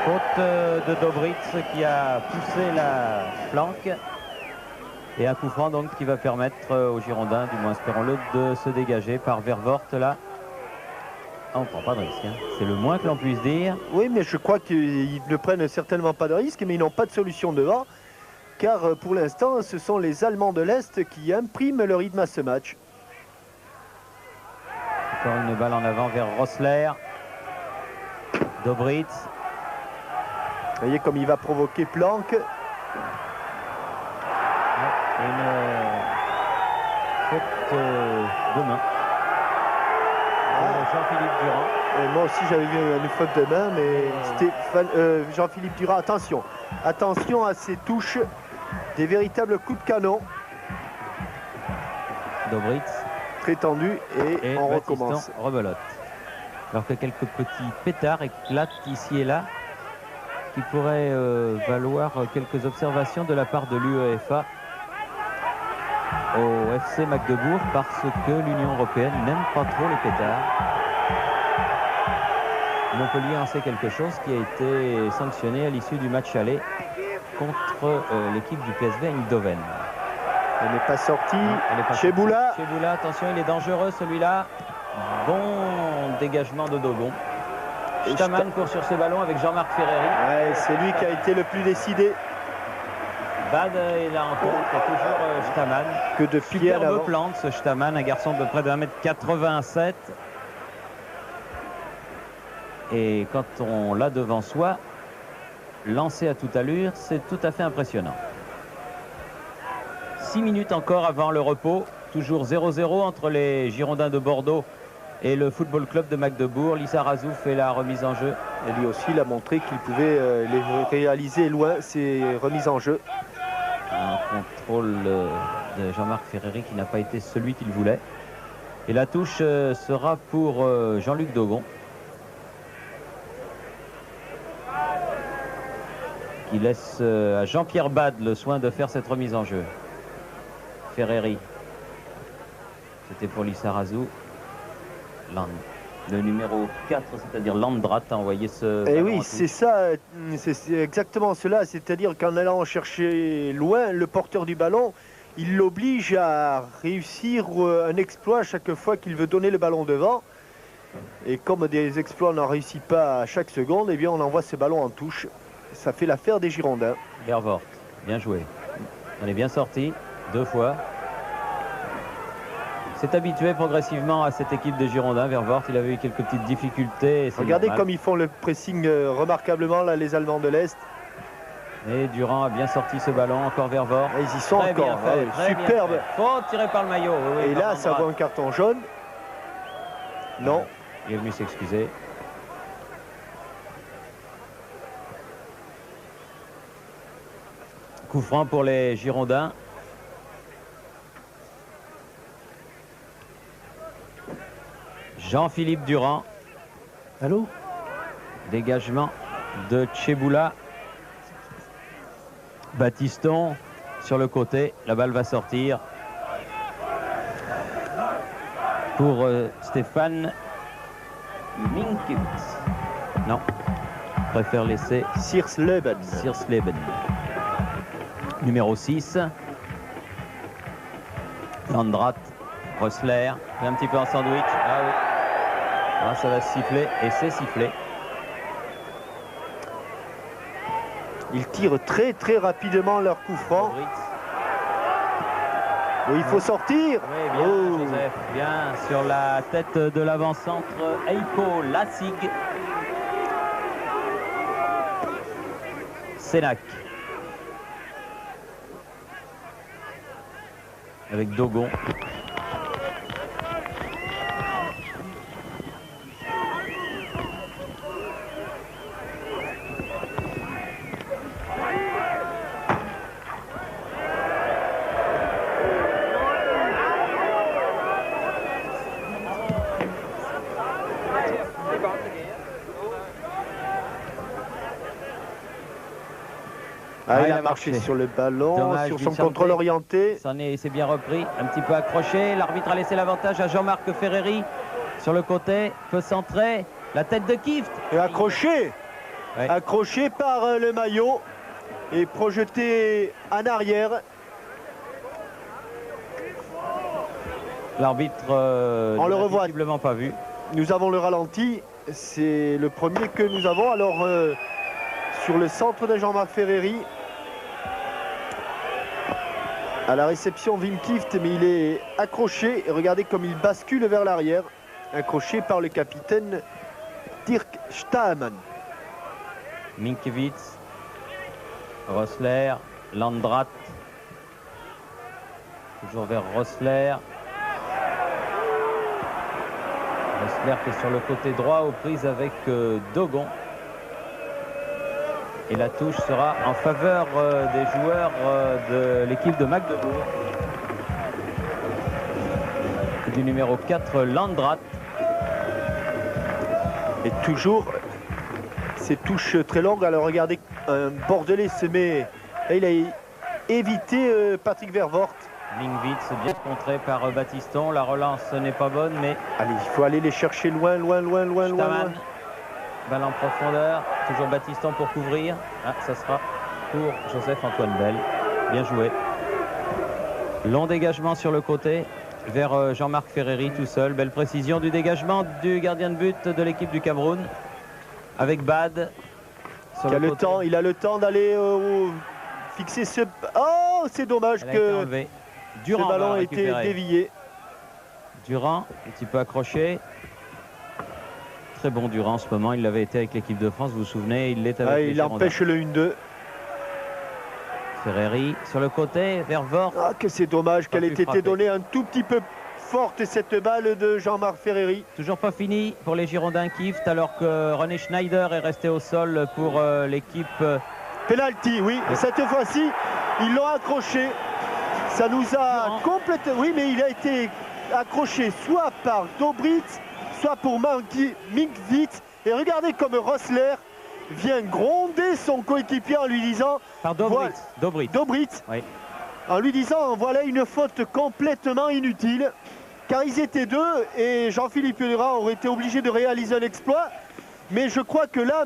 Faute de Dobritz qui a poussé la flanque. Et un coup franc donc qui va permettre aux Girondins, du moins espérons-le, de se dégager par Vervoort là. Ah, on ne prend pas de risque, hein. C'est le moins que l'on puisse dire. Oui, mais je crois qu'ils ne prennent certainement pas de risque, mais ils n'ont pas de solution devant, car pour l'instant, ce sont les Allemands de l'Est qui impriment le rythme à ce match. Encore une balle en avant vers Rossler. Dobritz. Vous voyez comme il va provoquer Planck. Une faute de main. Jean-Philippe Durand. Et moi aussi j'avais vu une faute de main, mais Jean-Philippe Durand, attention. Attention à ces touches, des véritables coups de canon. Dobritz. Très tendu et on recommence. Rebelote. Alors que quelques petits pétards éclatent ici et là, qui pourraient valoir quelques observations de la part de l'UEFA au FC Magdebourg, parce que l'Union européenne n'aime pas trop les pétards. Montpellier en sait quelque chose, qui a été sanctionné à l'issue du match aller contre l'équipe du PSV Eindhoven. Elle n'est pas sortie. Chez Boula. Chez Boula, attention, il est dangereux celui-là. Bon dégagement de Dogon. Stamann court sur ce ballon avec Jean-Marc Ferreri. Ouais, c'est lui qui a été le plus décidé. Bad est là encore, toujours Stamann. Que de pied à l'avant. Superbe plante ce Stamann, un garçon de près de 1m87. Et quand on l'a devant soi, lancé à toute allure, c'est tout à fait impressionnant. 6 minutes encore avant le repos, toujours 0-0 entre les Girondins de Bordeaux et le Football Club de Magdebourg. Lissarazu fait la remise en jeu. Et lui aussi, il a montré qu'il pouvait les réaliser loin, ces remises en jeu. Un contrôle de Jean-Marc Ferreri qui n'a pas été celui qu'il voulait. Et la touche sera pour Jean-Luc Dogon, qui laisse à Jean-Pierre Bad le soin de faire cette remise en jeu. Ferreri. C'était pour Lissarazu. Le numéro 4, c'est-à-dire Landrat, a envoyé ce... Et oui, c'est ça, c'est exactement cela. C'est-à-dire qu'en allant chercher loin le porteur du ballon, il l'oblige à réussir un exploit à chaque fois qu'il veut donner le ballon devant. Et comme des exploits n'en réussit pas à chaque seconde, eh bien on envoie ce ballon en touche. Ça fait l'affaire des Girondins. Vervoort, bien joué. On est bien sorti, 2 fois. C'est habitué progressivement à cette équipe de Girondins. Vervoort, il avait eu quelques petites difficultés. Regardez comme ils font le pressing remarquablement, là, les Allemands de l'Est. Et Durand a bien sorti ce ballon, encore Vervoort. Et ils y sont très encore, bien fait, superbe. Faut tirer par le maillot. Oui, et là, ça vaut un carton jaune. Non. Il est venu s'excuser. Coup franc pour les Girondins. Jean-Philippe Durand. Allô? Dégagement de Tcheboula. Battiston sur le côté. La balle va sortir pour Stéphane Minkiewicz. Non, préfère laisser Siersleben. Numéro 6. Landrat, Rössler, un petit peu en sandwich. Ah oui. Ah, ça va siffler et c'est sifflé. Ils tirent très très rapidement leur coup franc. Oui, il faut sortir. Oui, bien, Joseph. Bien sur la tête de l'avant-centre, Eiko Lassig. Sénac. Avec Dogon. Ah, il a marché sur le ballon, dommage, sur son contrôle orienté. C'est bien repris, un petit peu accroché. L'arbitre a laissé l'avantage à Jean-Marc Ferreri. Sur le côté, peut centrer. La tête de Kieft. Et accroché. Ouais. Accroché par le maillot et projeté en arrière. L'arbitre on le revoit visiblement pas vu. Nous avons le ralenti. C'est le premier que nous avons. Alors sur le centre de Jean-Marc Ferreri. À la réception, Wim Kieft, mais il est accroché. Et regardez comme il bascule vers l'arrière. Accroché par le capitaine Dirk Stahmann. Minkiewicz, Rössler, Landrat. Toujours vers Rössler. Rössler qui est sur le côté droit aux prises avec Dogon. Et la touche sera en faveur des joueurs de l'équipe de Magdebourg. Du numéro 4, Landrat. Et toujours ces touches très longues. Alors regardez, un Bordelais se met. Là, il a évité Patrick Vervoort. Minkiewicz bien contré par Battiston. La relance n'est pas bonne, mais. Allez, il faut aller les chercher loin. Balle en profondeur, toujours Battiston pour couvrir. Ah, ça sera pour Joseph-Antoine Bell. Bien joué. Long dégagement sur le côté vers Jean-Marc Ferreri tout seul. Belle précision du dégagement du gardien de but de l'équipe du Cameroun. Avec Bad. Il a le temps d'aller fixer ce... Oh, c'est dommage que Durand ce ballon a été dévié. Durand, un petit peu accroché. Très bon Durand en ce moment, il l'avait été avec l'équipe de France, vous vous souvenez, il l'est avec les il empêche le 1-2. Ferreri sur le côté, Vervoort. Ah, que c'est dommage qu'elle ait été donnée un tout petit peu forte cette balle de Jean-Marc Ferreri. Toujours pas fini pour les Girondins Kieft, alors que René Schneider est resté au sol pour l'équipe. Penalty, oui, cette fois-ci, ils l'ont accroché. Ça nous a complètement... Oui, mais il a été accroché soit par Dobritz, soit pour Minkiewicz. Et regardez comme Rössler vient gronder son coéquipier en lui disant... Par Dobritz. Dobritz. Oui. En lui disant, voilà une faute complètement inutile. Car ils étaient deux et Jean-Philippe Durand aurait été obligé de réaliser un exploit. Mais je crois que là,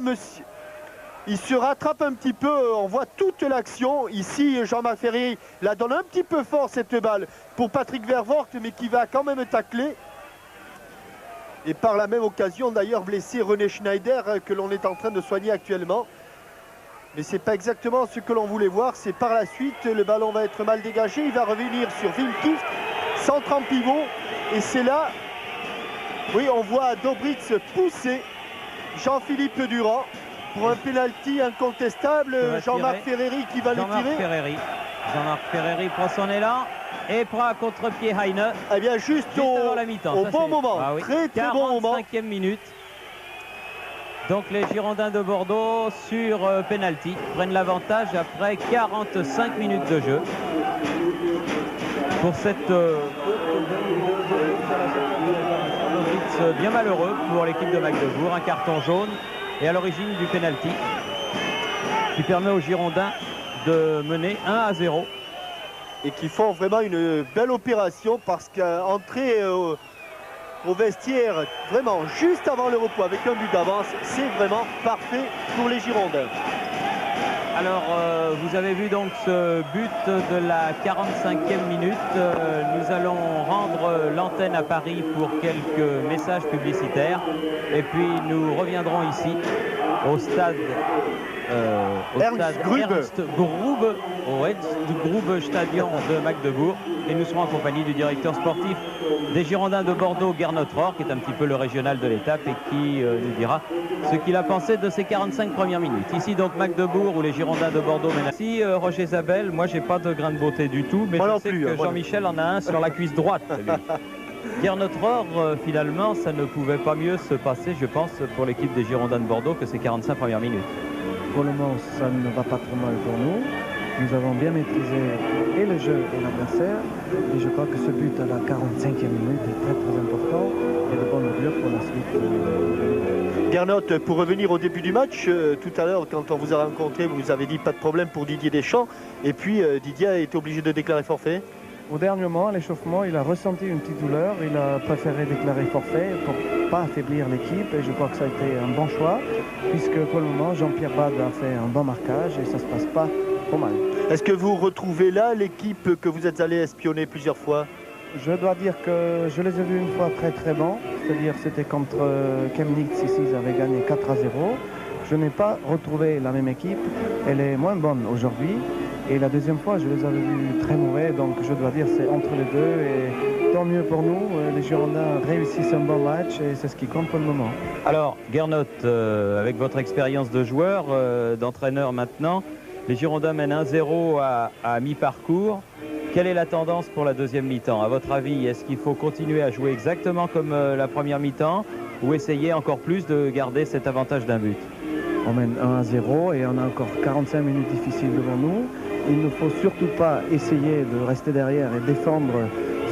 il se rattrape un petit peu. On voit toute l'action. Ici, Jean-Marc Ferreri la donne un petit peu fort cette balle pour Patrick Vervoort, mais qui va quand même tacler. Et par la même occasion, d'ailleurs, blessé René Schneider, que l'on est en train de soigner actuellement. Mais ce n'est pas exactement ce que l'on voulait voir. C'est par la suite, le ballon va être mal dégagé. Il va revenir sur Wim Kieft, centre en pivot. Et c'est là, oui, on voit Dobritz pousser Jean-Philippe Durand pour un pénalty incontestable. Jean-Marc Ferreri qui va le tirer. Jean-Marc Ferreri prend son élan et prend à contre-pied Heine. Eh bien, juste avant la mi-temps. Au bon moment. Ah oui. Très bon moment. 45e minute. Donc les Girondins de Bordeaux sur penalty prennent l'avantage après 45 minutes de jeu. Pour cette bien malheureux pour l'équipe de Magdebourg. Un carton jaune et à l'origine du pénalty qui permet aux Girondins de mener 1-0. Et qui font vraiment une belle opération parce qu'entrer au vestiaire vraiment juste avant le repos avec un but d'avance, c'est vraiment parfait pour les Girondins. Alors, vous avez vu donc ce but de la 45e minute. Nous allons rendre l'antenne à Paris pour quelques messages publicitaires. Et puis, nous reviendrons ici au stade Ernst Grube, au Ernst Grube Stadion de Magdebourg. Et nous serons en compagnie du directeur sportif des Girondins de Bordeaux, Gernot Rohr, qui est un petit peu le régional de l'étape et qui nous dira ce qu'il a pensé de ces 45 premières minutes. Ici donc Magdebourg où les Girondins de Bordeaux mènent. Ici Roger Zabel, moi j'ai pas de grain de beauté du tout, mais je sais que Jean-Michel en a un sur la cuisse droite. Gernot Rohr, finalement, ça ne pouvait pas mieux se passer, je pense, pour l'équipe des Girondins de Bordeaux que ces 45 premières minutes. Pour le moment, ça ne va pas trop mal pour nous. Nous avons bien maîtrisé et le jeu et l'adversaire. Et je crois que ce but à la 45e minute est très très important et de bonne augure pour la suite. Gernot, pour revenir au début du match, tout à l'heure quand on vous a rencontré, vous avez dit pas de problème pour Didier Deschamps. Et puis Didier a été obligé de déclarer forfait. Au dernier moment, à l'échauffement, il a ressenti une petite douleur. Il a préféré déclarer forfait pour ne pas affaiblir l'équipe. Et je crois que ça a été un bon choix, puisque pour le moment, Jean-Pierre Bade a fait un bon marquage et ça ne se passe pas trop mal. Est-ce que vous retrouvez là l'équipe que vous êtes allé espionner plusieurs fois? Je dois dire que je les ai vus une fois très très bons. C'est-à-dire c'était contre Chemnitz ici, ils avaient gagné 4-0. Je n'ai pas retrouvé la même équipe. Elle est moins bonne aujourd'hui. Et la deuxième fois, je les avais vus très mauvais, donc je dois dire c'est entre les deux et tant mieux pour nous. Les Girondins réussissent un bon match et c'est ce qui compte pour le moment. Alors, Gernot, avec votre expérience de joueur, d'entraîneur maintenant, les Girondins mènent 1-0 à mi-parcours. Quelle est la tendance pour la deuxième mi-temps? À votre avis, est-ce qu'il faut continuer à jouer exactement comme la première mi-temps ou essayer encore plus de garder cet avantage d'un but? On mène 1-0 et on a encore 45 minutes difficiles devant nous. Il ne faut surtout pas essayer de rester derrière et défendre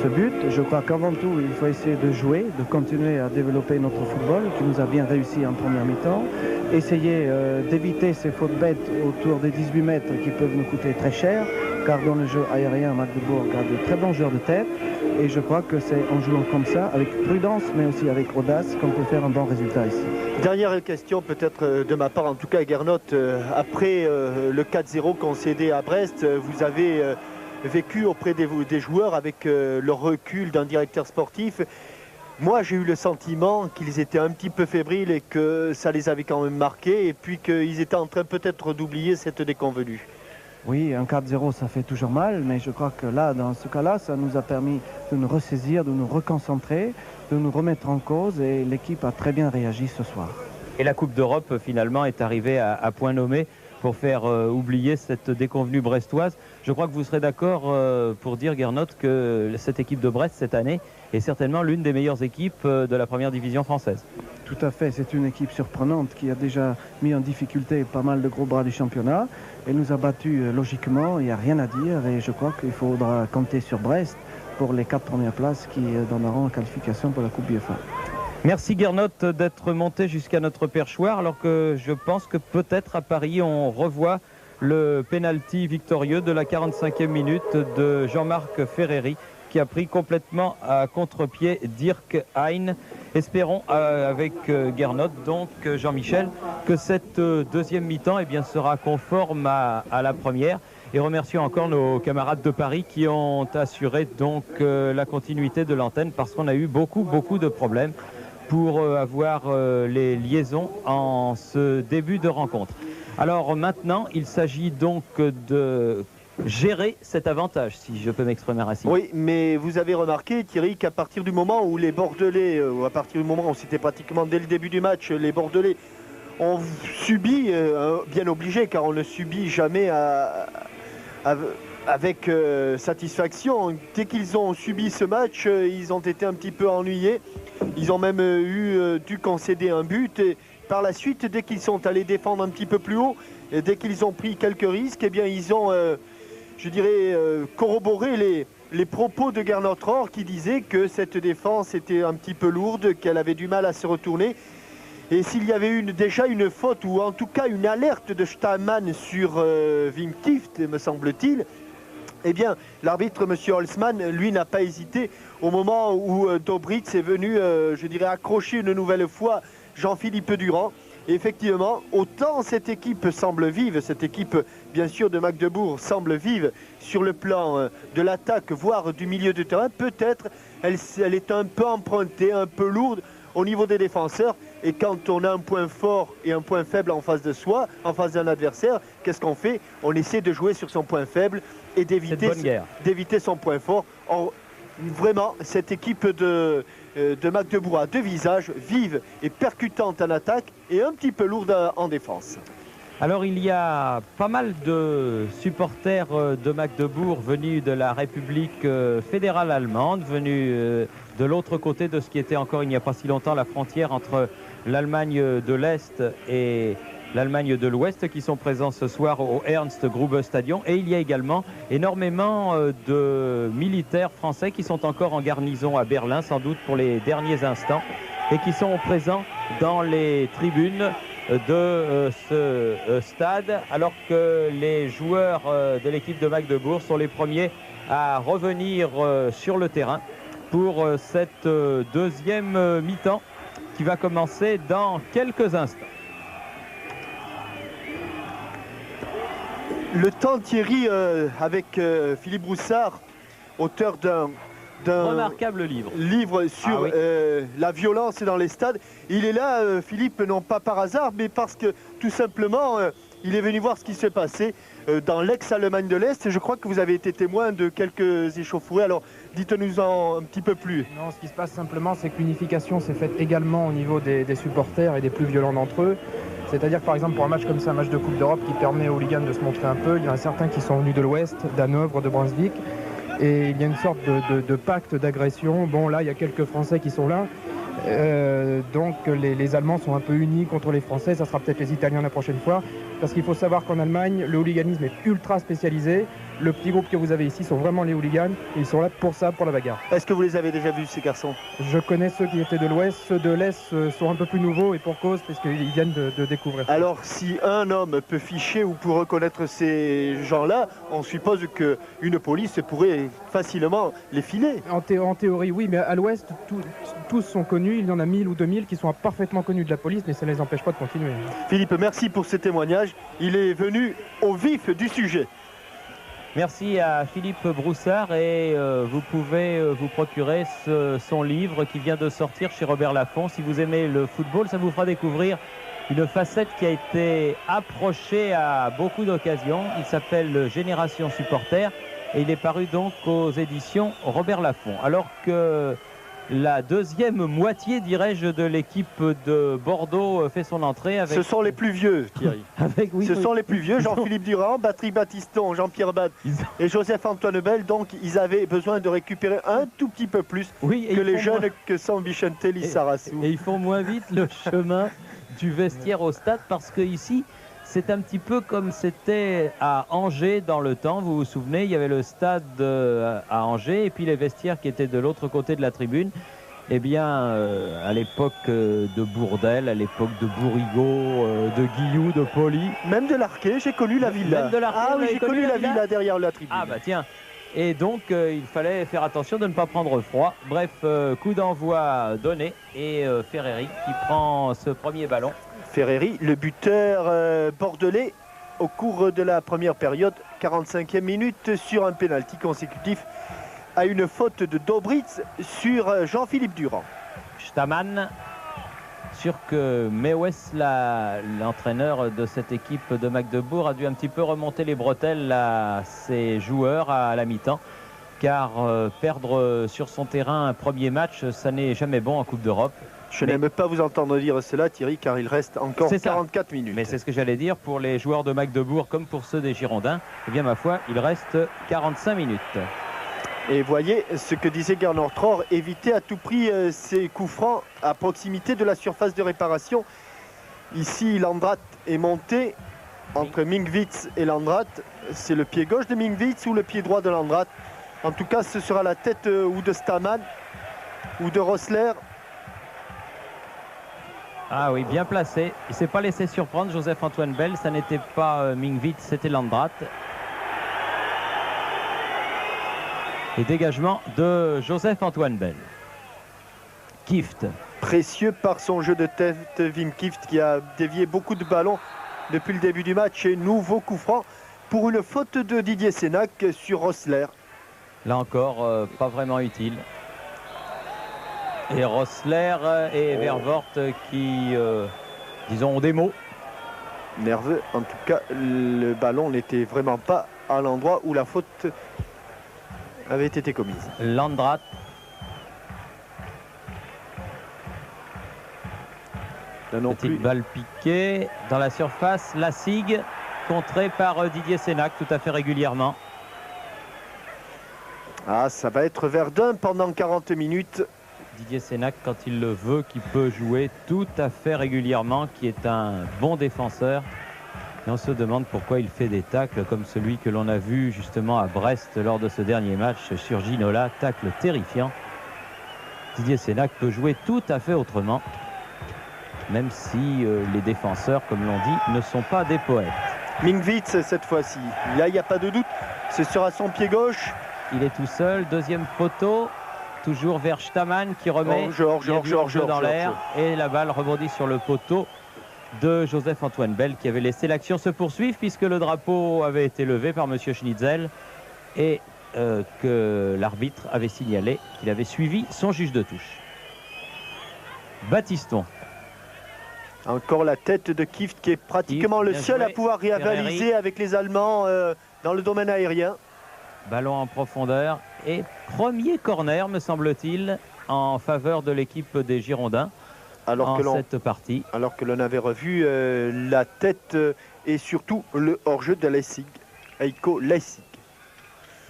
ce but. Je crois qu'avant tout, il faut essayer de jouer, de continuer à développer notre football qui nous a bien réussi en première mi-temps. Essayer d'éviter ces fautes bêtes autour des 18 mètres qui peuvent nous coûter très cher, car dans le jeu aérien, Magdebourg a de très bons joueurs de tête. Et je crois que c'est en jouant comme ça, avec prudence, mais aussi avec audace, qu'on peut faire un bon résultat ici. Dernière question peut-être de ma part, en tout cas Gernot, après le 4-0 concédé à Brest, vous avez vécu auprès des joueurs avec le recul d'un directeur sportif. Moi j'ai eu le sentiment qu'ils étaient un petit peu fébriles et que ça les avait quand même marqués et puis qu'ils étaient en train peut-être d'oublier cette déconvenue. Oui, un 4-0 ça fait toujours mal, mais je crois que là, dans ce cas-là, ça nous a permis de nous ressaisir, de nous reconcentrer, de nous remettre en cause et l'équipe a très bien réagi ce soir. Et la Coupe d'Europe finalement est arrivée à point nommé pour faire oublier cette déconvenue brestoise. Je crois que vous serez d'accord pour dire, Gernot, que cette équipe de Brest cette année est certainement l'une des meilleures équipes de la première division française. Tout à fait, c'est une équipe surprenante qui a déjà mis en difficulté pas mal de gros bras du championnat et nous a battus logiquement, il n'y a rien à dire et je crois qu'il faudra compter sur Brest pour les 4 premières places qui donneront la qualification pour la Coupe UEFA. Merci Gernot d'être monté jusqu'à notre perchoir alors que je pense que peut-être à Paris on revoit le penalty victorieux de la 45e minute de Jean-Marc Ferreri qui a pris complètement à contre-pied Dirk Hein. Espérons avec Gernot, donc Jean-Michel, que cette deuxième mi-temps sera conforme à la première. Et remercions encore nos camarades de Paris qui ont assuré donc la continuité de l'antenne parce qu'on a eu beaucoup de problèmes pour avoir les liaisons en ce début de rencontre. Alors maintenant, il s'agit donc de gérer cet avantage, si je peux m'exprimer ainsi. Oui, mais vous avez remarqué, Thierry, qu'à partir du moment où les Bordelais, ou à partir du moment où c'était pratiquement dès le début du match, les Bordelais ont subi, bien obligé, car on ne subit jamais avec satisfaction. Dès qu'ils ont subi ce match, ils ont été un petit peu ennuyés. Ils ont même dû concéder un but. Et par la suite, dès qu'ils sont allés défendre un petit peu plus haut, et dès qu'ils ont pris quelques risques, eh bien, ils ont, je dirais, corroboré les propos de Gernot Rohr qui disait que cette défense était un petit peu lourde, qu'elle avait du mal à se retourner. Et s'il y avait eu déjà une faute, ou en tout cas une alerte de Steinmann sur Wim Kieft, me semble-t-il, eh bien, l'arbitre, M. Holzmann, lui, n'a pas hésité au moment où Dobritz est venu, je dirais, accrocher une nouvelle fois Jean-Philippe Durand. Et effectivement, autant cette équipe semble vive, cette équipe, bien sûr, de Magdebourg semble vive sur le plan de l'attaque, voire du milieu de terrain, peut-être elle est un peu empruntée, un peu lourde au niveau des défenseurs. Et quand on a un point fort et un point faible en face de soi, en face d'un adversaire, qu'est-ce qu'on fait? On essaie de jouer sur son point faible et d'éviter son point fort. Vraiment, cette équipe de Magdebourg a deux visages, vive et percutante en attaque et un petit peu lourde en défense. Alors il y a pas mal de supporters de Magdebourg venus de la République fédérale allemande, venus de l'autre côté de ce qui était encore il n'y a pas si longtemps la frontière entre l'Allemagne de l'Est et l'Allemagne de l'Ouest, qui sont présents ce soir au Ernst Grube Stadion. Et il y a également énormément de militaires français qui sont encore en garnison à Berlin, sans doute pour les derniers instants, et qui sont présents dans les tribunes de ce stade, alors que les joueurs de l'équipe de Magdebourg sont les premiers à revenir sur le terrain pour cette deuxième mi-temps qui va commencer dans quelques instants. Le temps, Thierry, avec Philippe Broussard, auteur d'un remarquable livre sur la violence dans les stades. Il est là, Philippe, non pas par hasard, mais parce que tout simplement, il est venu voir ce qui s'est passé dans l'ex-Allemagne de l'Est. Je crois que vous avez été témoin de quelques échauffourées. Alors, dites-nous-en un petit peu plus. Non, ce qui se passe simplement, c'est que l'unification s'est faite également au niveau des supporters et des plus violents d'entre eux. C'est-à-dire que par exemple pour un match comme ça, un match de Coupe d'Europe qui permet aux hooligans de se montrer un peu, il y en a certains qui sont venus de l'Ouest, d'Hanovre, de Brunswick, et il y a une sorte de pacte d'agression. Bon là, il y a quelques Français qui sont là, donc les Allemands sont un peu unis contre les Français, ça sera peut-être les Italiens la prochaine fois, parce qu'il faut savoir qu'en Allemagne, le hooliganisme est ultra spécialisé. Le petit groupe que vous avez ici sont vraiment les hooligans, et ils sont là pour ça, pour la bagarre. Est-ce que vous les avez déjà vus, ces garçons? Je connais ceux qui étaient de l'Ouest, ceux de l'Est sont un peu plus nouveaux, et pour cause, parce qu'ils viennent de découvrir. Alors, si un homme peut ficher ou peut reconnaître ces gens-là, on suppose qu'une police pourrait facilement les filer. En théorie, oui, mais à l'Ouest, tous sont connus, il y en a 1000 ou 2000 qui sont parfaitement connus de la police, mais ça ne les empêche pas de continuer. Philippe, merci pour ce témoignage. Il est venu au vif du sujet. Merci à Philippe Broussard et vous pouvez vous procurer son livre qui vient de sortir chez Robert Laffont. Si vous aimez le football, ça vous fera découvrir une facette qui a été approchée à beaucoup d'occasions. Il s'appelle Génération Supporter et il est paru donc aux éditions Robert Laffont. Alors que la deuxième moitié, dirais-je, de l'équipe de Bordeaux fait son entrée avec... Ce sont les plus vieux, Thierry. Sont les plus vieux, Jean-Philippe Durand, Batry Battiston, Jean-Pierre Bade et Joseph-Antoine Bell. Donc, ils avaient besoin de récupérer un tout petit peu plus que les jeunes que sont Vicente Lissarassou. Et ils font moins vite le chemin du vestiaire au stade parce que ici, c'est un petit peu comme c'était à Angers dans le temps. Vous vous souvenez, il y avait le stade à Angers et puis les vestiaires qui étaient de l'autre côté de la tribune. Eh bien, à l'époque de Bourdelle, à l'époque de Bourrigaud, de Guillou, de Poli. Même de l'Arquet, j'ai connu la villa. Même de l'Arquet, ah oui, j'ai connu la villa derrière la tribune. Ah bah tiens. Et donc, il fallait faire attention de ne pas prendre froid. Bref, coup d'envoi donné et Ferreri qui prend ce premier ballon. Ferreri, le buteur bordelais au cours de la première période, 45e minute, sur un pénalty consécutif à une faute de Dobritz sur Jean-Philippe Durand. Steinmann, sûr que Mewes, l'entraîneur de cette équipe de Magdebourg, a dû un petit peu remonter les bretelles à ses joueurs à la mi-temps, car perdre sur son terrain un premier match, ça n'est jamais bon en Coupe d'Europe. Je n'aime pas vous entendre dire cela, Thierry, car il reste encore 44 minutes. Mais c'est ce que j'allais dire pour les joueurs de Magdebourg comme pour ceux des Girondins. Eh bien, ma foi, il reste 45 minutes. Et voyez ce que disait Gernot Rohr, éviter à tout prix ces coups francs à proximité de la surface de réparation. Ici, Landrat est monté entre Mingwitz et Landrat. C'est le pied gauche de Mingwitz ou le pied droit de Landrat. En tout cas, ce sera la tête ou de Staman ou de Rossler. Ah oui, bien placé. Il ne s'est pas laissé surprendre, Joseph-Antoine Bell. Ça n'était pas Mingvitz, c'était Landrat. Et dégagement de Joseph-Antoine Bell. Kieft. Précieux par son jeu de tête, Wim Kieft, qui a dévié beaucoup de ballons depuis le début du match. Et nouveau coup franc pour une faute de Didier Sénac sur Rossler. Là encore, pas vraiment utile. Et Rossler et Vervoort qui, disons, ont des mots. Nerveux. En tout cas, le ballon n'était vraiment pas à l'endroit où la faute avait été commise. Landrat. Petite balle piquée dans la surface. Lassig, contré par Didier Sénac tout à fait régulièrement. Ah, ça va être Verdun pendant 40 minutes. Didier Sénac, quand il le veut, qui peut jouer tout à fait régulièrement, qui est un bon défenseur. Et on se demande pourquoi il fait des tacles comme celui que l'on a vu justement à Brest lors de ce dernier match sur Ginola, tacle terrifiant. Didier Sénac peut jouer tout à fait autrement, même si les défenseurs, comme l'on dit, ne sont pas des poètes. Mingvitz cette fois-ci, là il n'y a pas de doute, ce sera son pied gauche. Il est tout seul, deuxième poteau. Toujours vers Staman qui remet dans l'air. Et la balle rebondit sur le poteau de Joseph-Antoine Bell qui avait laissé l'action se poursuivre puisque le drapeau avait été levé par M. Schnitzel et que l'arbitre avait signalé qu'il avait suivi son juge de touche. Battiston. Encore la tête de Kieft qui est pratiquement le seul à pouvoir rivaliser avec les Allemands dans le domaine aérien. Ballon en profondeur et premier corner, me semble-t-il, en faveur de l'équipe des Girondins cette partie. Alors que l'on avait revu la tête et surtout le hors-jeu de Lassig, Heiko Lassig.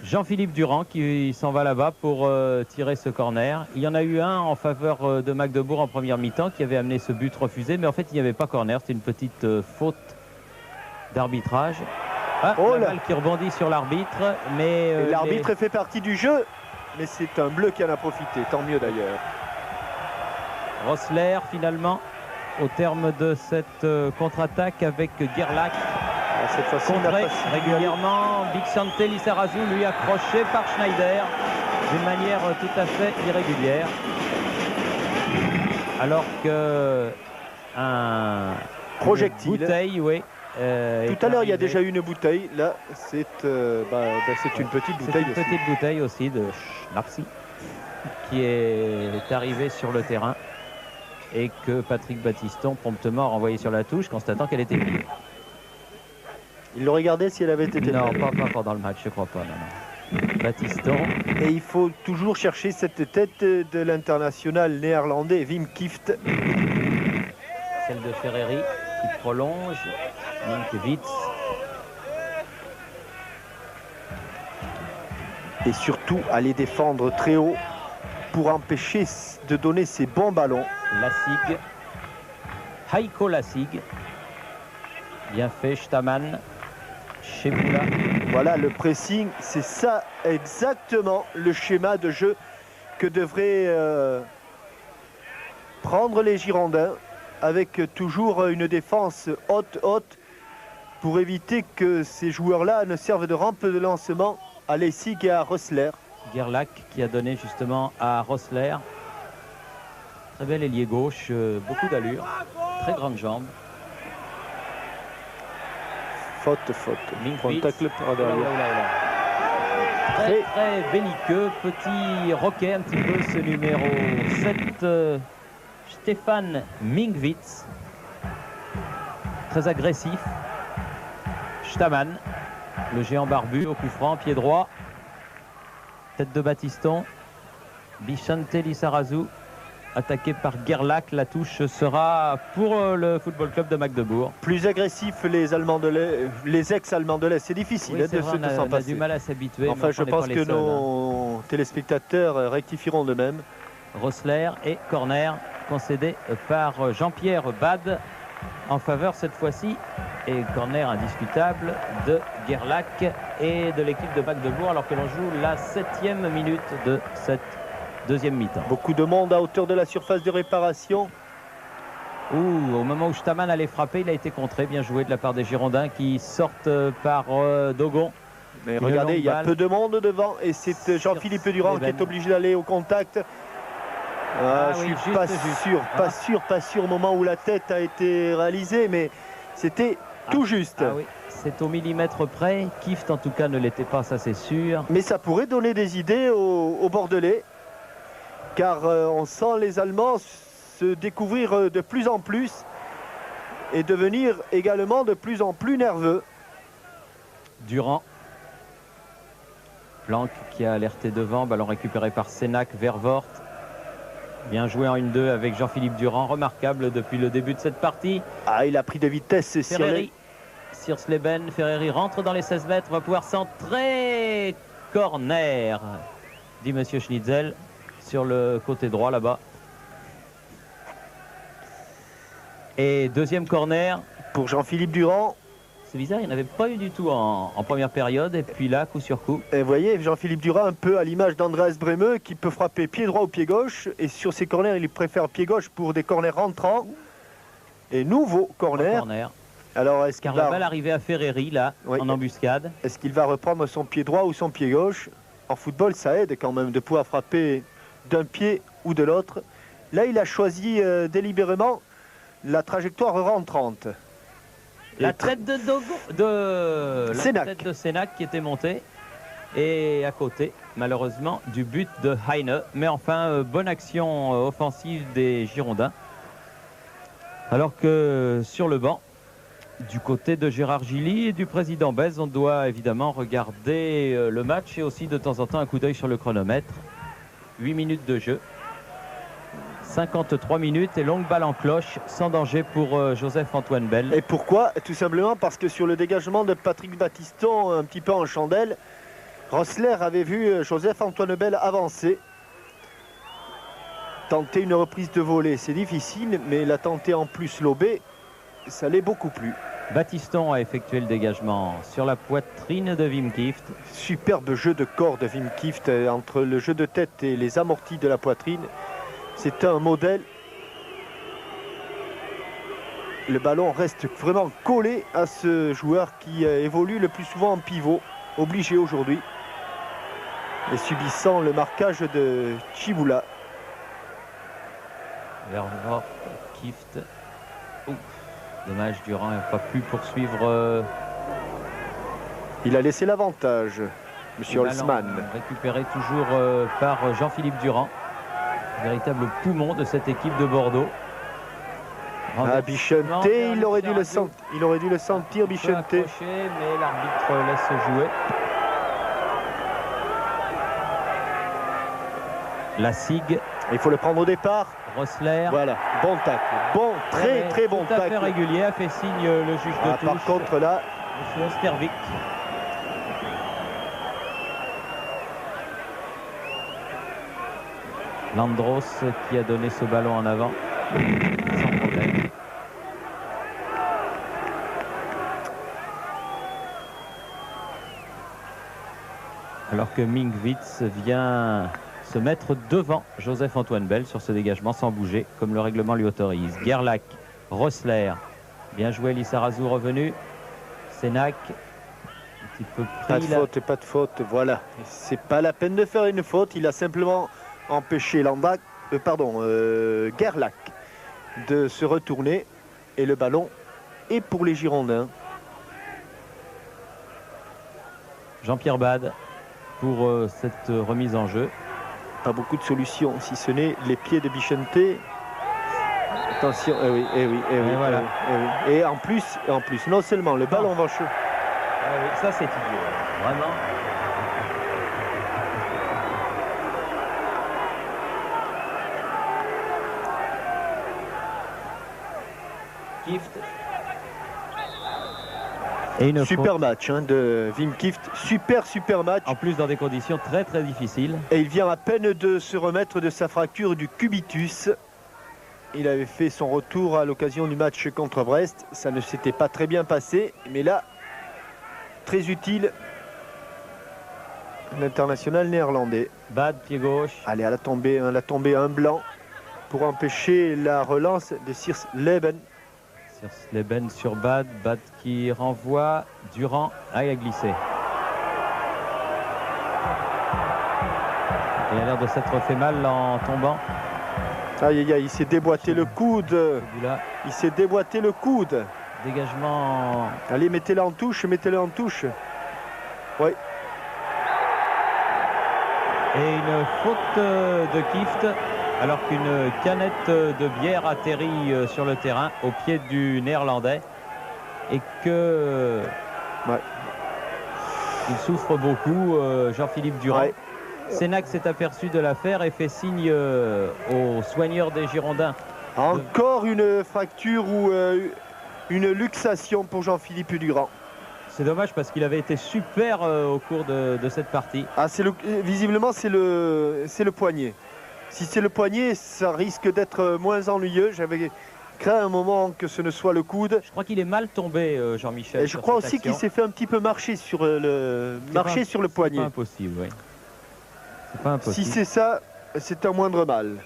Jean-Philippe Durand qui s'en va là-bas pour tirer ce corner. Il y en a eu un en faveur de Magdebourg en première mi-temps qui avait amené ce but refusé, mais en fait il n'y avait pas corner, c'était une petite faute d'arbitrage. Ah, la balle qui rebondit sur l'arbitre, mais... l'arbitre fait partie du jeu, mais c'est un bleu qui en a profité, tant mieux d'ailleurs. Rossler, finalement, au terme de cette contre-attaque avec Gerlach. Cette fois-ci, contré régulièrement, Vicente Lizarazu, lui accroché par Schneider d'une manière tout à fait irrégulière. Alors que un projectile. Bouteille, oui. Tout à l'heure, il y a déjà eu une bouteille. Là, c'est une petite bouteille. C'est une petite bouteille aussi de Schnapsi qui est arrivée sur le terrain et que Patrick Battiston promptement a renvoyé sur la touche, constatant qu'elle était pliée. Il le regardait si elle avait été... Non, pas pendant le match, je crois pas. Non. Battiston. Et il faut toujours chercher cette tête de l'international néerlandais Wim Kieft. Celle de Ferreri qui prolonge. Minkiewicz. Et surtout aller défendre très haut pour empêcher de donner ces bons ballons. Lassig. Heiko Lassig. Bien fait, Staman. Cheboula. Voilà le pressing, c'est ça exactement le schéma de jeu que devraient prendre les Girondins, avec toujours une défense haute pour éviter que ces joueurs-là ne servent de rampe de lancement à Lassig et à Rossler. Gerlach qui a donné justement à Rossler. Très bel ailier gauche, beaucoup d'allure, très grande jambe. Faute. Tacle par derrière. Très belliqueux, petit roquet un petit peu ce numéro 7, Stéphane Mingvitz. Très agressif. Staman, le géant barbu au coup franc, pied droit. Tête de Battiston. Vicente Lizarazu, attaqué par Gerlach. La touche sera pour le Football Club de Magdebourg. Plus agressif les ex-Allemands de l'Est. C'est difficile de s'en passer. On a du mal à s'habituer. Enfin, je pense que nos téléspectateurs rectifieront de même. Rossler et corner concédé par Jean-Pierre Bade en faveur cette fois-ci, et corner indiscutable de Gerlach et de l'équipe de Magdebourg, alors que l'on joue la 7e minute de cette deuxième mi-temps. Beaucoup de monde à hauteur de la surface de réparation. Au moment où Staman allait frapper, il a été contré. Bien joué de la part des Girondins qui sortent par Dogon. Mais regardez, il y a peu de monde devant et c'est Jean-Philippe Durand qui est obligé d'aller au contact. Je suis pas sûr au moment où la tête a été réalisée, mais c'était tout juste. Oui, c'est au millimètre près. Kieft en tout cas ne l'était pas, ça c'est sûr. Mais ça pourrait donner des idées aux Bordelais, car on sent les Allemands se découvrir de plus en plus et devenir également de plus en plus nerveux. Durand. Planck qui a alerté devant, ballon récupéré par Sénac, Vervoort. Bien joué en 1-2 avec Jean-Philippe Durand, remarquable depuis le début de cette partie. Il a pris de vitesse. Ferreri, Siersleben, Ferreri rentre dans les 16 mètres, va pouvoir centrer. Corner, dit Monsieur Schnitzel, sur le côté droit là-bas. Et deuxième corner. Pour Jean-Philippe Durand. C'est bizarre, il n'y en avait pas eu du tout en première période, et puis là, coup sur coup. Et vous voyez, Jean-Philippe Durand, un peu à l'image d'Andreas Bremeux, qui peut frapper pied droit ou pied gauche, et sur ses corners, il préfère pied gauche pour des corners rentrants. Et nouveau corner. Alors, est-ce qu'il va... la balle arrivée à Ferreri, là, en embuscade. Est-ce qu'il va reprendre son pied droit ou son pied gauche? En football, ça aide quand même de pouvoir frapper d'un pied ou de l'autre. Là, il a choisi délibérément la trajectoire rentrante. La tête de Sénac qui était montée. Et à côté, malheureusement, du but de Heine. Mais enfin, bonne action offensive des Girondins. Alors que sur le banc, du côté de Gérard Gilly et du président Bez, on doit évidemment regarder le match et aussi de temps en temps un coup d'œil sur le chronomètre. 8 minutes de jeu. 53 minutes et longue balle en cloche, sans danger pour Joseph-Antoine Bell. Et pourquoi? Tout simplement parce que sur le dégagement de Patrick Battiston, un petit peu en chandelle, Rossler avait vu Joseph-Antoine Bell avancer. Tenter une reprise de volée, c'est difficile, mais la tenter en plus lobée, ça l'est beaucoup plus. Battiston a effectué le dégagement sur la poitrine de Wim Kieft. Superbe jeu de corps de Wim Kieft entre le jeu de tête et les amortis de la poitrine. C'est un modèle. Le ballon reste vraiment collé à ce joueur qui évolue le plus souvent en pivot, obligé aujourd'hui, et subissant le marquage de Chiboula. Vervoort, Kieft. Dommage, Durand n'a pas pu poursuivre. Il a laissé l'avantage, Monsieur Holzmann. Récupéré toujours par Jean-Philippe Durand. Véritable poumon de cette équipe de Bordeaux. Bichente, il aurait dû le sentir, Bichente. Mais l'arbitre laisse jouer. La SIG. Il faut le prendre au départ. Rossler. Voilà, bon tacle. Bon, très bon tacle. Tout à fait régulier, a fait signe le juge de touche. Par contre là, M. Ostervik. Landros qui a donné ce ballon en avant sans problème. Alors que Mingwitz vient se mettre devant Joseph-Antoine Bell sur ce dégagement sans bouger, comme le règlement lui autorise. Gerlach, Rossler, bien joué, Lissarazu revenu. Sénac, un petit peu pris. Pas de faute, voilà. C'est pas la peine de faire une faute, il a simplement empêcher Gerlach de se retourner et le ballon est pour les Girondins. Jean-Pierre Bade pour cette remise en jeu. Pas beaucoup de solutions si ce n'est les pieds de Bichente. Attention, voilà. Et en plus, non seulement le ballon va chaud. Ça c'est idiot, vraiment. Kieft. Et une super match de Wim Kieft, super match. En plus dans des conditions très difficiles. Et il vient à peine de se remettre de sa fracture du cubitus. Il avait fait son retour à l'occasion du match contre Brest. Ça ne s'était pas très bien passé, mais là, très utile. L'international néerlandais. Bad, pied gauche. Allez, à la tombée un blanc pour empêcher la relance de Siersleben. Siersleben sur Bad. Bad qui renvoie. Durand. Ah, il a glissé. Il a l'air de s'être fait mal en tombant. Aïe, aïe, aïe, il s'est déboîté le coude. Il s'est déboîté le coude. Dégagement. Allez, mettez-le en touche, mettez-le en touche. Oui. Et une faute de Kieft, alors qu'une canette de bière atterrit sur le terrain au pied du Néerlandais. Et que... Ouais. Il souffre beaucoup, Jean-Philippe Durand. Ouais. Sénac s'est aperçu de l'affaire et fait signe aux soigneurs des Girondins. Encore une fracture ou une luxation pour Jean-Philippe Durand. C'est dommage parce qu'il avait été super au cours de cette partie. Ah, visiblement, c'est le poignet. Si c'est le poignet, ça risque d'être moins ennuyeux. J'avais craint un moment que ce ne soit le coude. Je crois qu'il est mal tombé, Jean-Michel. Et je crois aussi qu'il s'est fait un petit peu marcher sur le poignet. C'est pas impossible, oui. Pas impossible. Si c'est ça, c'est un moindre mal.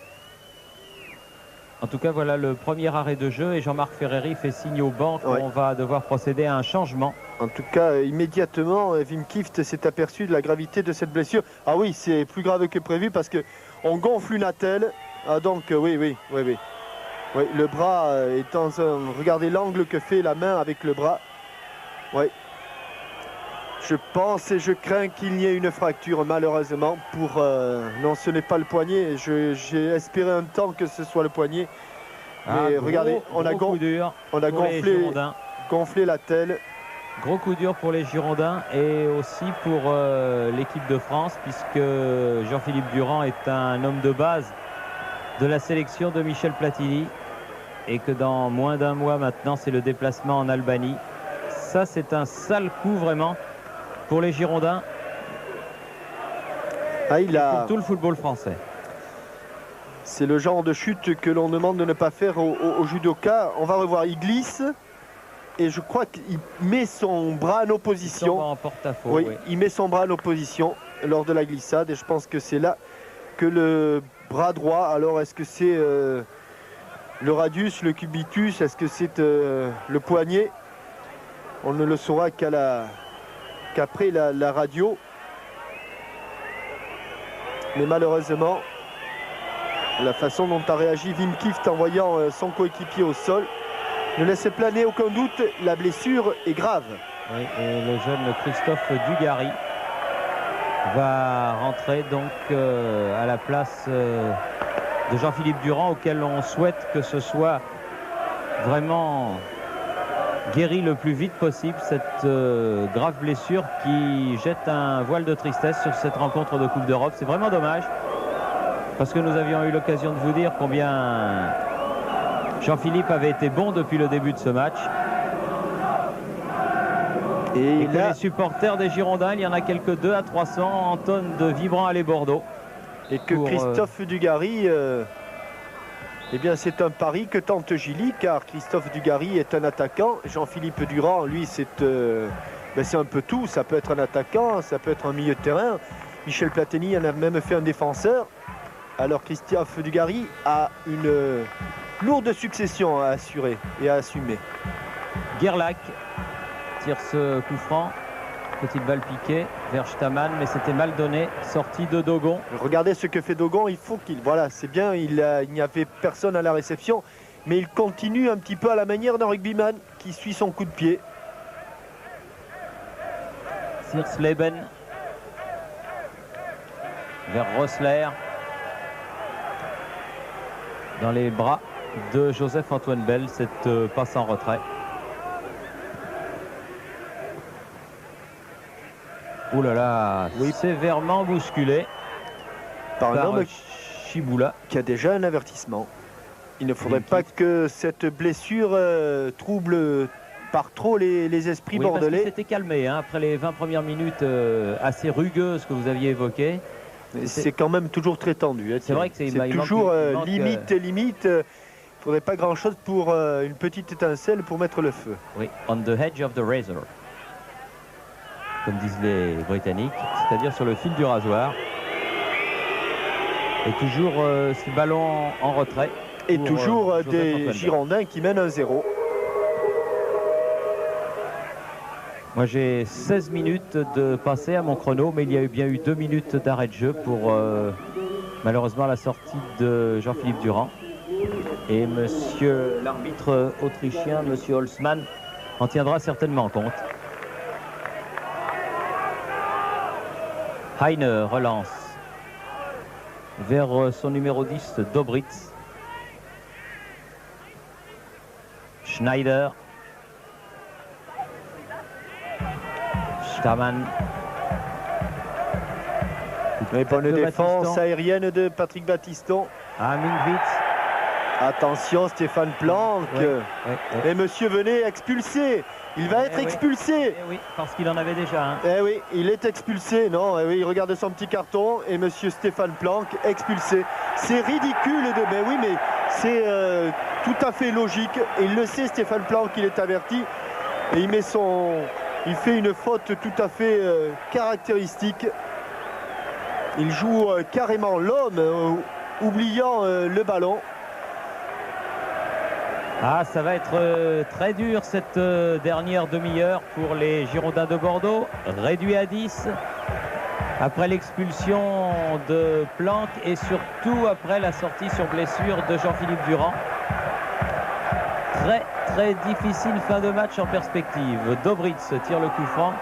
En tout cas, voilà le premier arrêt de jeu et Jean-Marc Ferreri fait signe au banc qu'on va devoir procéder à un changement. En tout cas, immédiatement, Wim Kieft s'est aperçu de la gravité de cette blessure. Ah oui, c'est plus grave que prévu parce qu'on gonfle une attelle. Ah donc, oui. Oui, le bras est en... Regardez l'angle que fait la main avec le bras. Oui. Je pense et je crains qu'il n'y ait une fracture, malheureusement. Non, ce n'est pas le poignet. J'ai espéré un temps que ce soit le poignet. Mais regardez, on a gonflé la telle. Gros coup dur pour les Girondins et aussi pour l'équipe de France, puisque Jean-Philippe Durand est un homme de base de la sélection de Michel Platini. Et que dans moins d'un mois maintenant, c'est le déplacement en Albanie. Ça, c'est un sale coup vraiment pour les Girondins, pour tout le football français. C'est le genre de chute que l'on demande de ne pas faire au judoka. On va revoir, il glisse et je crois qu'il met son bras en opposition. En porte-à-faux, oui, il met son bras en opposition lors de la glissade et je pense que c'est là que le bras droit, alors est-ce que c'est le radius, le cubitus, est-ce que c'est le poignet? On ne le saura qu'après la radio. Mais malheureusement, la façon dont a réagi Wim Kieft en voyant son coéquipier au sol ne laisse planer aucun doute, la blessure est grave. Oui, et le jeune Christophe Dugarry va rentrer donc à la place de Jean-Philippe Durand, auquel on souhaite que ce soit vraiment guéri le plus vite possible, cette grave blessure qui jette un voile de tristesse sur cette rencontre de Coupe d'Europe. C'est vraiment dommage parce que nous avions eu l'occasion de vous dire combien Jean-Philippe avait été bon depuis le début de ce match. Et que les supporters des Girondins, il y en a quelques 200 à 300 entonnent de vibrants Allez Bordeaux. Et que Christophe Dugarry, eh bien c'est un pari que tente Gilly, car Christophe Dugarry est un attaquant. Jean-Philippe Durand, lui, c'est un peu tout. Ça peut être un attaquant, ça peut être un milieu de terrain. Michel Platini en a même fait un défenseur. Alors Christophe Dugarry a une lourde succession à assurer et à assumer. Gerlach tire ce coup franc. Petite balle piquée vers Staman, mais c'était mal donné. Sortie de Dogon. Regardez ce que fait Dogon. Il faut qu'il... Voilà, c'est bien. Il n'y avait personne à la réception. Mais il continue un petit peu à la manière d'un rugbyman qui suit son coup de pied. Siersleben vers Rossler. Dans les bras de Joseph-Antoine Bell, cette passe en retrait. Ouh là là, oui. Sévèrement bousculé par un homme Chiboula, qui a déjà un avertissement. Il ne faudrait pas que cette blessure trouble par trop les esprits bordelais. Il s'était calmé après les 20 premières minutes assez rugueuses que vous aviez évoquées. C'est quand même toujours très tendu. C'est vrai que c'est toujours limite. Il ne faudrait pas grand-chose pour une petite étincelle pour mettre le feu. Oui, on the edge of the razor, comme disent les Britanniques, c'est-à-dire sur le fil du rasoir. Et toujours ce ballon en retrait. Et toujours des Girondins qui mènent 1-0. Moi j'ai 16 minutes de passé à mon chrono, mais il y a bien eu 2 minutes d'arrêt de jeu pour malheureusement la sortie de Jean-Philippe Durand. Et monsieur l'arbitre autrichien, monsieur Holzmann, en tiendra certainement compte. Heine relance vers son numéro 10, Dobritz. Schneider. Stamann. Mais bonne défense aérienne de Patrick Battiston. Mingwitz. Attention, Stéphane Planck. Et monsieur venait expulsé. Il va être expulsé. Oui, parce qu'il en avait déjà un. Oui, il est expulsé. Non, oui, il regarde son petit carton et monsieur Stéphane Planck expulsé. C'est ridicule mais oui, mais c'est tout à fait logique. Et il le sait, Stéphane Planck, il est averti. Et il fait une faute tout à fait caractéristique. Il joue carrément l'homme, oubliant le ballon. Ça va être très dur cette dernière demi-heure pour les Girondins de Bordeaux, réduit à 10 après l'expulsion de Planck et surtout après la sortie sur blessure de Jean-Philippe Durand. Très difficile fin de match en perspective. Dobritz tire le coup franc,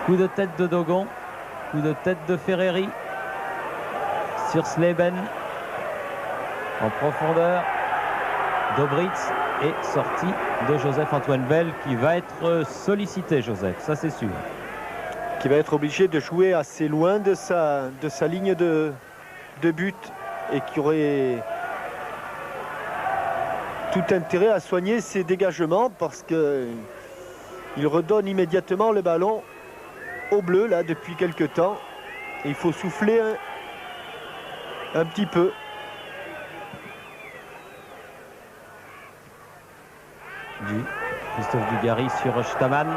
coup de tête de Dogon, coup de tête de Ferreri sur Sleben en profondeur. Dobritz et sortie de Joseph-Antoine Bell qui va être sollicité, Joseph, ça c'est sûr. Qui va être obligé de jouer assez loin de sa ligne de but et qui aurait tout intérêt à soigner ses dégagements parce qu'il redonne immédiatement le ballon au bleu là depuis quelques temps. Et il faut souffler un petit peu. Christophe Dugarry sur Stamann.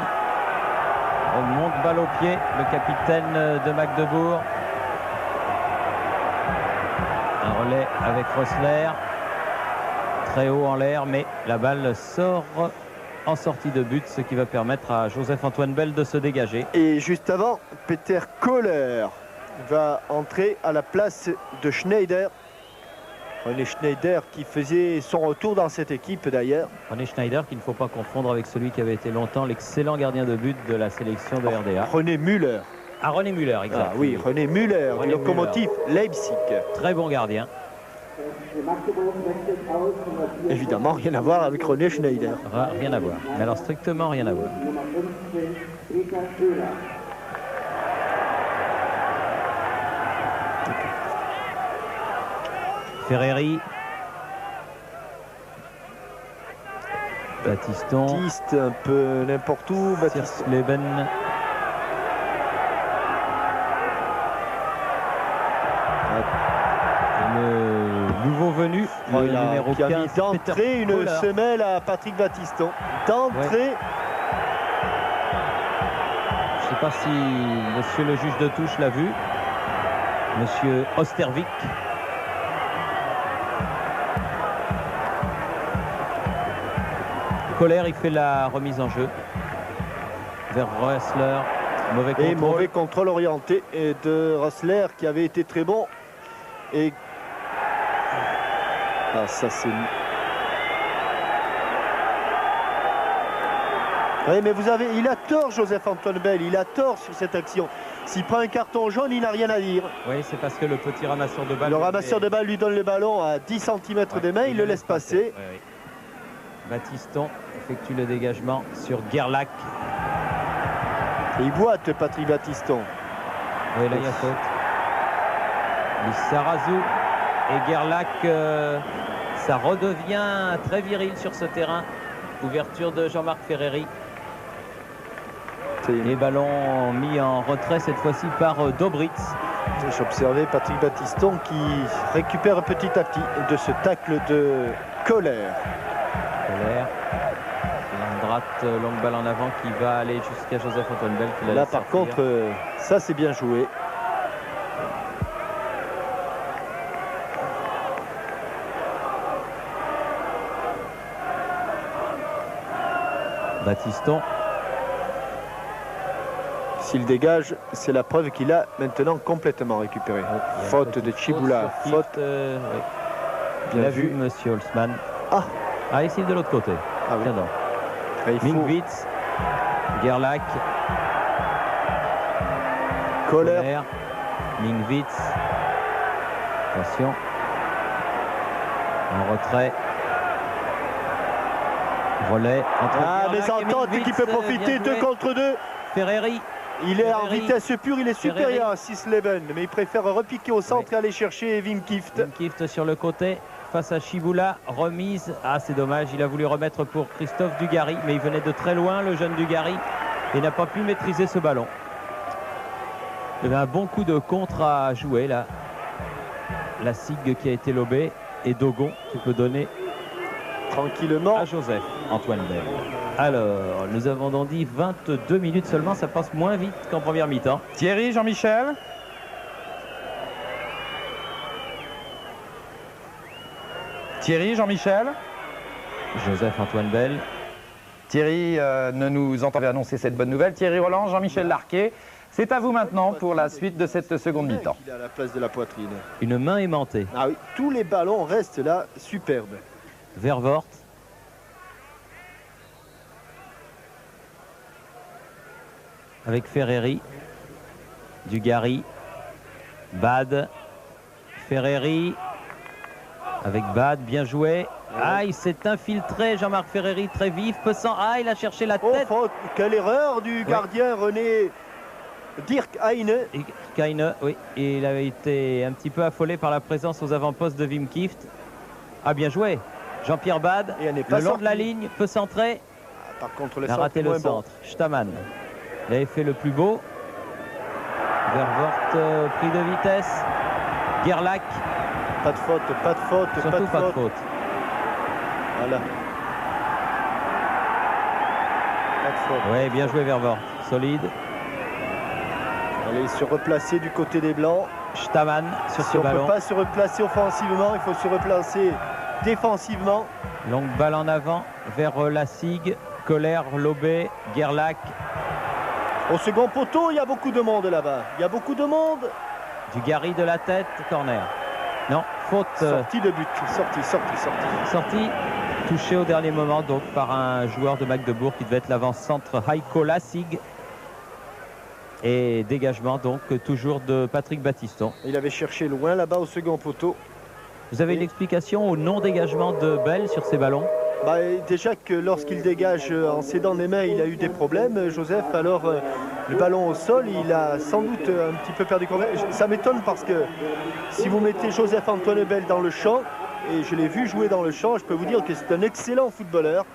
Remonte balle au pied, le capitaine de Magdebourg. Un relais avec Rössler. Très haut en l'air, mais la balle sort en sortie de but, ce qui va permettre à Joseph-Antoine Bell de se dégager. Et juste avant, Peter Kohler va entrer à la place de Schneider. René Schneider qui faisait son retour dans cette équipe d'ailleurs. René Schneider qu'il ne faut pas confondre avec celui qui avait été longtemps l'excellent gardien de but de la sélection de RDA. René Müller. René Müller, exact. Oui, René Müller, du Lokomotiv Leipzig. Très bon gardien. Évidemment, rien à voir avec René Schneider. Rien à voir, mais alors strictement rien à voir. Ferreri. Battiston. Baptiste un peu n'importe où. Sleben. Le nouveau venu, le numéro 15, qui a mis d'entrée une semelle à Patrick Battiston. D'entrée. Ouais. Je ne sais pas si monsieur le juge de touche l'a vu. Monsieur Ostervik. Kohler, il fait la remise en jeu vers Rössler. Mauvais contrôle. Et mauvais contrôle orienté et de Rössler qui avait été très bon. Et ça c'est... Oui, mais il a tort, Joseph-Antoine Bell, il a tort sur cette action. S'il prend un carton jaune, il n'a rien à dire. Oui, c'est parce que le petit ramasseur de balle... Le ramasseur de balle lui donne le ballon à 10 cm des mains, il le laisse passer. Oui. Battiston effectue le dégagement sur Gerlach. Et il boite, Patrick Battiston. Oui, là, il y a faute. Lissarazu et Gerlach, ça redevient très viril sur ce terrain. Ouverture de Jean-Marc Ferreri. Et ballon mis en retrait cette fois-ci par Dobritz. J'observais Patrick Battiston qui récupère petit à petit de ce tacle de Colère. Colère. Droite, longue balle en avant qui va aller jusqu'à Joseph-Antoine Bell. Là par contre, ça c'est bien joué. Battiston. S'il dégage, c'est la preuve qu'il a maintenant complètement récupéré. Faute de Chibula. Faute. Oui. Bien vu, monsieur Holzmann. Ah, ici de l'autre côté. Ah oui. Tiens donc. Mingwitz, Gerlach, Colère, Mingwitz. Attention. En retrait. Relais entre des ententes qui peut profiter 2 contre 2. Ferreri. Il est en vitesse pure, il est supérieur à Sisleben, mais il préfère repiquer au centre et aller chercher Wim Kieft. Wim Kieft sur le côté, face à Chibula, remise. Ah, c'est dommage, il a voulu remettre pour Christophe Dugarry, mais il venait de très loin, le jeune Dugarry, et n'a pas pu maîtriser ce ballon. Il y avait un bon coup de contre à jouer, là. La Sigue qui a été lobée, et Dogon qui peut donner tranquillement à Joseph-Antoine Bell. Alors, nous avons donc dit 22 minutes seulement, ça passe moins vite qu'en première mi-temps. Thierry, Jean-Michel. Thierry, Jean-Michel. Joseph-Antoine Bell. Thierry ne nous entendait annoncer cette bonne nouvelle. Thierry Roland, Jean-Michel Larquet. C'est à vous maintenant pour la suite de cette seconde mi-temps. Il est à la place de la poitrine. Une main aimantée. Ah oui, tous les ballons restent là, superbes. Vervoort. Avec Ferreri, Dugarry, Bad, Ferreri, avec Bad, bien joué. Ah, il s'est infiltré, Jean-Marc Ferreri, très vif, pesant. Ah, il a cherché la tête. Oh, quelle erreur du gardien René Dirk Heine, oui. Et il avait été un petit peu affolé par la présence aux avant-postes de Wim Kieft. Ah, bien joué. Jean-Pierre Bad, le long de la ligne, peut centrer. Par contre, il a raté le centre. Staman. Il avait fait le plus beau. Vervoort, pris de vitesse. Gerlach. Pas de faute, pas de faute. Surtout pas de faute. Voilà. Pas de faute. Oui, bien joué Vervoort. Solide. Allez, se replacer du côté des Blancs. Staman sur ce on ballon. On ne peut pas se replacer offensivement, il faut se replacer défensivement. Longue balle en avant vers la Sigue. Colère, Lobé, Gerlach. Au second poteau, il y a beaucoup de monde là-bas. Il y a beaucoup de monde. Dugarry de la tête, corner. Non, faute. Sortie de but. Sortie. Touché au dernier moment donc par un joueur de Magdebourg qui devait être l'avant-centre Heiko Lassig. Et dégagement donc toujours de Patrick Battiston. Il avait cherché loin là-bas au second poteau. Vous avez une explication au non-dégagement de Bell sur ces ballons? Déjà que lorsqu'il dégage en cédant les mains, il a eu des problèmes, Joseph. Alors le ballon au sol, il a sans doute un petit peu perdu contrôle. Ça m'étonne parce que si vous mettez Joseph-Antoine Bell dans le champ, et je l'ai vu jouer dans le champ, je peux vous dire que c'est un excellent footballeur.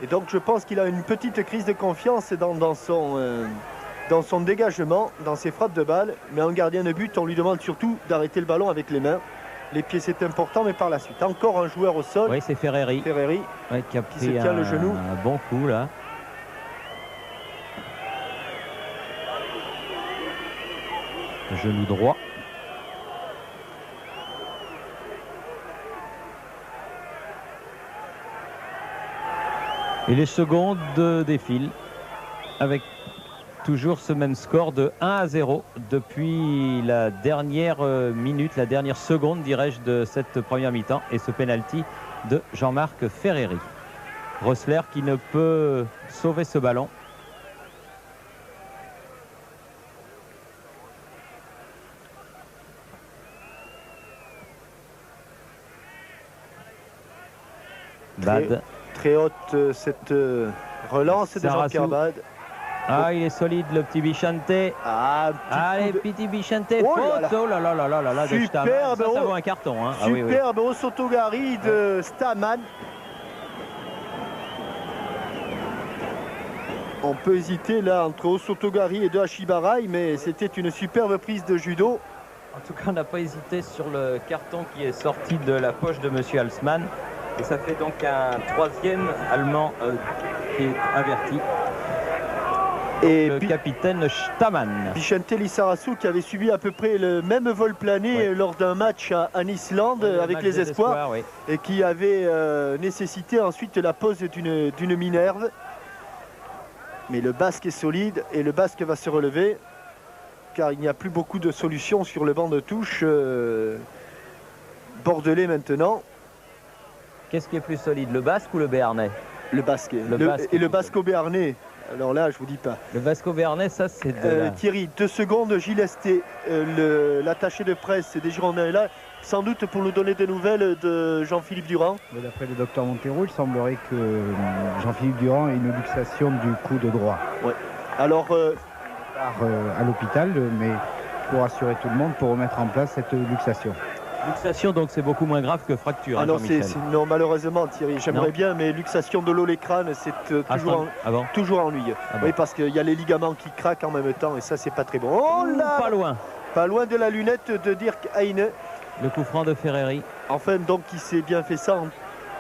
Et donc je pense qu'il a une petite crise de confiance dans son dégagement, dans ses frappes de balle. Mais en gardien de but, on lui demande surtout d'arrêter le ballon avec les mains. Les pieds, c'est important, mais par la suite. Encore un joueur au sol. Oui, c'est Ferreri. Oui, qui a pris se tient le genou. Un bon coup, là. Genou droit. Et les secondes défilent avec toujours ce même score de 1-0 depuis la dernière minute, la dernière seconde, dirais-je, de cette première mi-temps. Et ce penalty de Jean-Marc Ferreri. Rosler qui ne peut sauver ce ballon. Bad. Très haute cette relance de Jean-Pierre Bad. Ah, il est solide, le petit Bichante. Allez, petit Bichante. Oh là là, de Staman. Ça vaut un carton. Hein. Superbe Osotogari de Staman. On peut hésiter là entre Osotogari et De Hashibarai, mais c'était une superbe prise de judo. En tout cas, on n'a pas hésité sur le carton qui est sorti de la poche de M. Halsman. Et ça fait donc un troisième Allemand qui est averti. Et le capitaine Stamann. Vicente Lissarazu qui avait subi à peu près le même vol plané lors d'un match en Islande avec les Espoirs. Et qui avait nécessité ensuite la pose d'une Minerve. Mais le Basque est solide et le Basque va se relever car il n'y a plus beaucoup de solutions sur le banc de touche bordelais maintenant. Qu'est-ce qui est plus solide, le Basque ou le Béarnais? Le Basque. Et le Basco-Béarnais, alors là je vous dis pas. Le Basco-Béarnais, ça c'est de Thierry, 2 secondes, Gilles Esté, l'attaché de presse des Girondins est là. Sans doute pour nous donner des nouvelles de Jean-Philippe Durand. D'après le docteur Montero, il semblerait que Jean-Philippe Durand ait une luxation du coude droit. Ouais. Alors, à l'hôpital, mais pour assurer tout le monde, pour remettre en place cette luxation. Luxation, donc c'est beaucoup moins grave que fracture. Ah non, non, malheureusement Thierry, j'aimerais bien, mais luxation de l'écrâne, c'est toujours ennuyeux. Oui, parce qu'il y a les ligaments qui craquent en même temps et ça, c'est pas très bon. Oh là, pas loin. Pas loin de la lunette de Dirk Heine. Le coup franc de Ferreri. Enfin, donc, il s'est bien fait ça en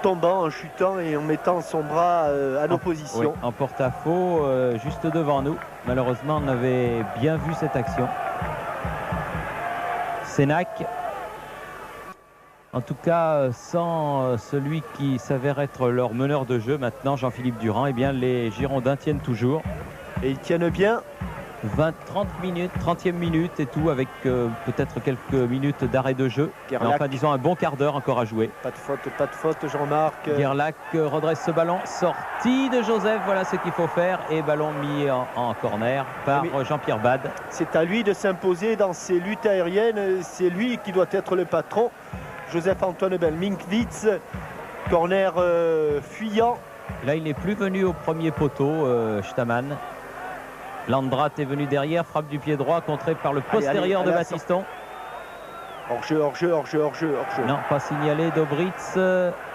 tombant, en chutant et en mettant son bras à l'opposition. Oui, en porte-à-faux, juste devant nous. Malheureusement, on avait bien vu cette action. Sénac. En tout cas, sans celui qui s'avère être leur meneur de jeu maintenant, Jean-Philippe Durand, eh bien, les Girondins tiennent toujours. Et ils tiennent bien. 30 minutes, 30e minute et tout, avec peut-être quelques minutes d'arrêt de jeu. Mais enfin, disons un bon quart d'heure encore à jouer. Pas de faute, Jean-Marc. Gerlach redresse ce ballon, sortie de Joseph, voilà ce qu'il faut faire. Et ballon mis en corner par Jean-Pierre Bade. C'est à lui de s'imposer dans ces luttes aériennes, c'est lui qui doit être le patron. Joseph-Antoine Belminkwitz, corner fuyant. Là, il n'est plus venu au premier poteau, Stamann. Landrat est venu derrière, frappe du pied droit, contré par le postérieur de Battiston. Hors-jeu. Non, pas signalé d'Obritz.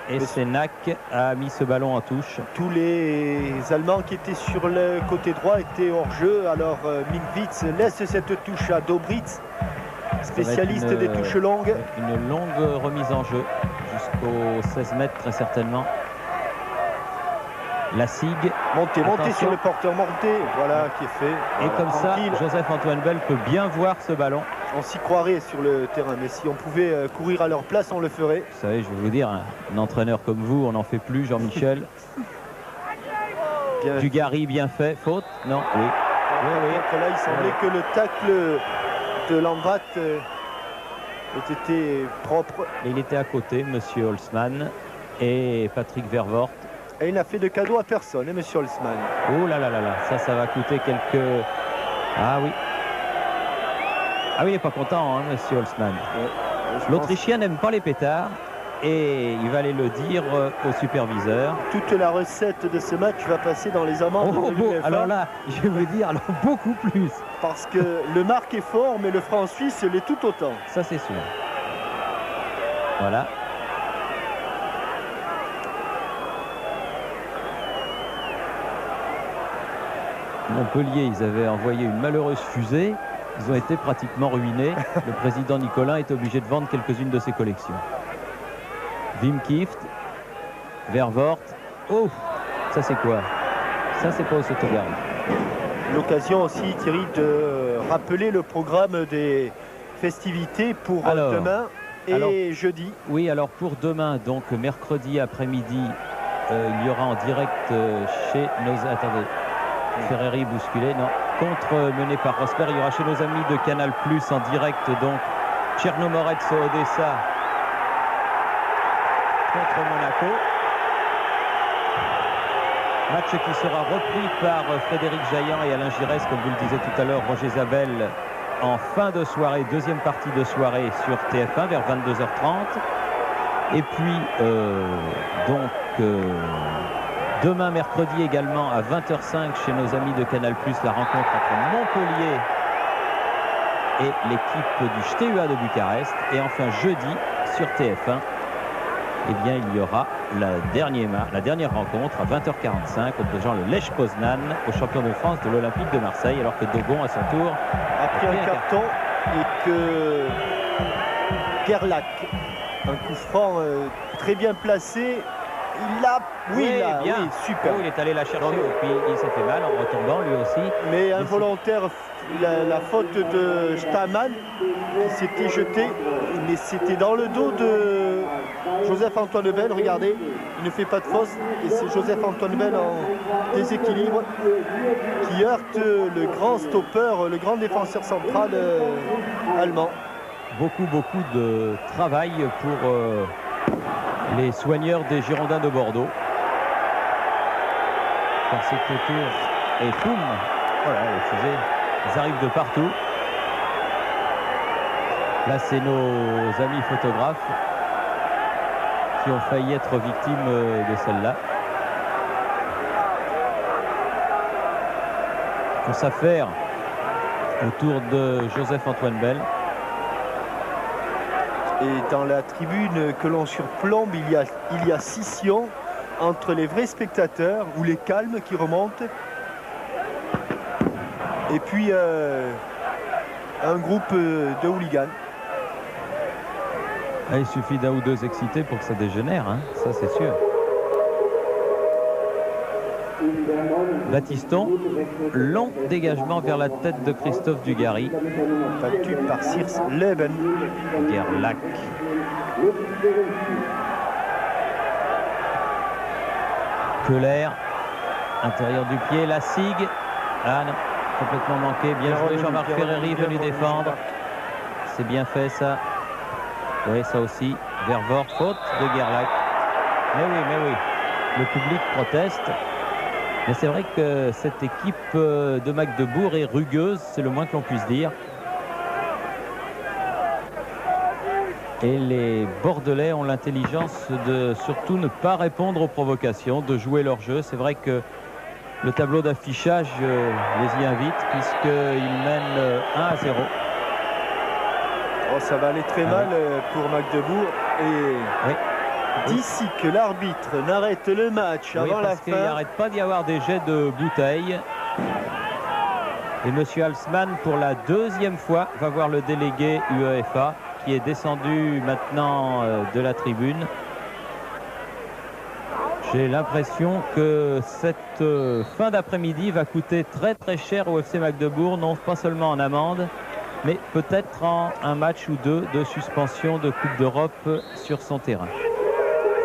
Et Sénac a mis ce ballon en touche. Tous les Allemands qui étaient sur le côté droit étaient hors-jeu. Alors Minkwitz laisse cette touche à Dobritz, spécialiste des touches longues. Une longue remise en jeu, jusqu'aux 16 mètres très certainement. La SIG. Montez sur le porteur, voilà qui est fait. Et comme tranquille. Ça, Joseph-Antoine Bell peut bien voir ce ballon. On s'y croirait sur le terrain, mais si on pouvait courir à leur place, on le ferait. Vous savez, je vais vous dire, un entraîneur comme vous, on n'en fait plus, Jean-Michel. Dugarry bien fait, faute? Non, oui. Là, il semblait que le tacle de Landrat ait été propre. Et il était à côté, monsieur Holzmann et Patrick Vervoort. Et il n'a fait de cadeau à personne, monsieur Holzmann. Oh là là là là, ça va coûter quelques... Ah oui. Ah oui, il n'est pas content, hein, monsieur Holzmann. L'Autrichien n'aime pas les pétards et il va aller le dire au superviseur. Toute la recette de ce match va passer dans les amendes de l'UEFA. Alors là, je vais vous dire, beaucoup plus. Parce que le marque est fort, mais le franc suisse l'est tout autant. Ça, c'est sûr. Voilà. Montpellier, ils avaient envoyé une malheureuse fusée. Ils ont été pratiquement ruinés. Le président Nicolin est obligé de vendre quelques-unes de ses collections. Wim Kieft, Vervoort. Oh, ça c'est quoi? Ça c'est pas au Sotogarde. L'occasion aussi, Thierry, de rappeler le programme des festivités pour demain et jeudi. Oui, alors pour demain, donc mercredi après-midi, il y aura en direct chez nos... Attendez. Ferreri bousculé, non. Contre mené par Rosberg, il y aura chez nos amis de Canal Plus en direct donc Tchernomorets Odessa contre Monaco. Match qui sera repris par Frédéric Jaillant et Alain Giresse, comme vous le disiez tout à l'heure, Roger Zabel en fin de soirée, deuxième partie de soirée sur TF1 vers 22h30. Et puis demain mercredi également à 20h05 chez nos amis de Canal+, la rencontre entre Montpellier et l'équipe du Steaua de Bucarest. Et enfin jeudi sur TF1, eh bien, il y aura la dernière rencontre à 20h45 opposant le Lech Poznan au champion de France de l'Olympique de Marseille, alors que Dogon, à son tour, a pris un carton et que Gerlach, un coup franc très bien placé, il l'a, oui, super. Oh, il est allé la chercher et puis il s'est fait mal en retombant lui aussi. Mais involontaire, la faute de Stamann qui s'était jeté, mais c'était dans le dos de Joseph-Antoine Lebel. Regardez, il ne fait pas de fausse et c'est Joseph-Antoine Lebel en déséquilibre qui heurte le grand stopper, le grand défenseur central allemand. Beaucoup de travail pour les soigneurs des Girondins de Bordeaux. Car c'est autour et poum, voilà, les fusées, ils arrivent de partout. Là, c'est nos amis photographes qui ont failli être victimes de celle-là. Pour s'affaire autour de Joseph-Antoine Bell. Et dans la tribune que l'on surplombe, il y a scission entre les vrais spectateurs ou les calmes qui remontent et puis un groupe de hooligans. Ah, il suffit d'un ou deux excités pour que ça dégénère, hein, ça c'est sûr. Baptiston, long dégagement vers la tête de Christophe Dugarry. Battu par Sears Leben. Gerlach. Keller, intérieur du pied, la Sigue. Ah non, complètement manqué. Bien joué Jean-Marc Ferreri, venu défendre. C'est bien fait ça. Oui, ça aussi. Vervort, faute de Gerlach. Mais oui. Le public proteste. Mais c'est vrai que cette équipe de Magdebourg est rugueuse, c'est le moins que l'on puisse dire. Et les Bordelais ont l'intelligence de surtout ne pas répondre aux provocations, de jouer leur jeu. C'est vrai que le tableau d'affichage les y invite puisqu'ils mènent 1-0. Oh, ça va aller très mal pour Magdebourg. Et oui. D'ici que l'arbitre n'arrête le match avant la fin. Il n'arrête pas d'y avoir des jets de bouteilles. Et M. Halsman, pour la deuxième fois, va voir le délégué UEFA qui est descendu maintenant de la tribune. J'ai l'impression que cette fin d'après-midi va coûter très cher au FC Magdebourg, non pas seulement en amende, mais peut-être en un match ou deux de suspension de Coupe d'Europe sur son terrain.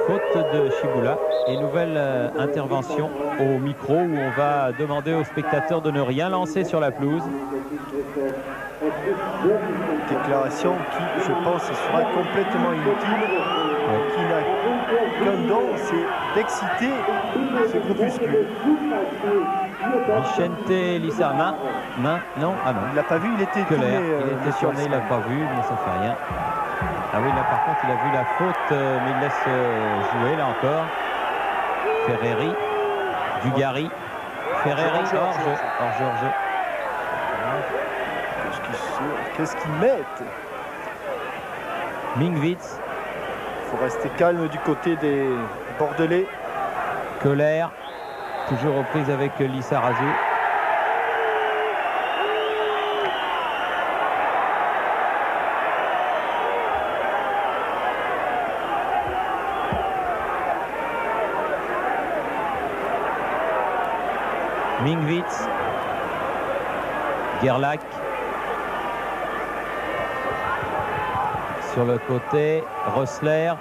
Faute de Chiboula et nouvelle intervention au micro où on va demander aux spectateurs de ne rien lancer sur la pelouse. Déclaration qui, je pense, sera complètement inutile, qui n'a qu'un don, c'est d'exciter ce groupuscule. Vicente Lissa, main, non, ah non. Il l'a pas vu, il était tourné. Il était tourné, il l'a pas vu, mais ça fait rien. Ah oui, là par contre, il a vu la faute, mais il laisse jouer, là encore. Ferreri, Dugarry, Ferreri, hors-jeu. Qu'est-ce qu'ils mettent? Mingwitz. Il faut rester calme du côté des Bordelais. Keller, toujours aux prises avec Lissarazu. Mingwitz, Gerlach sur le côté, Rössler.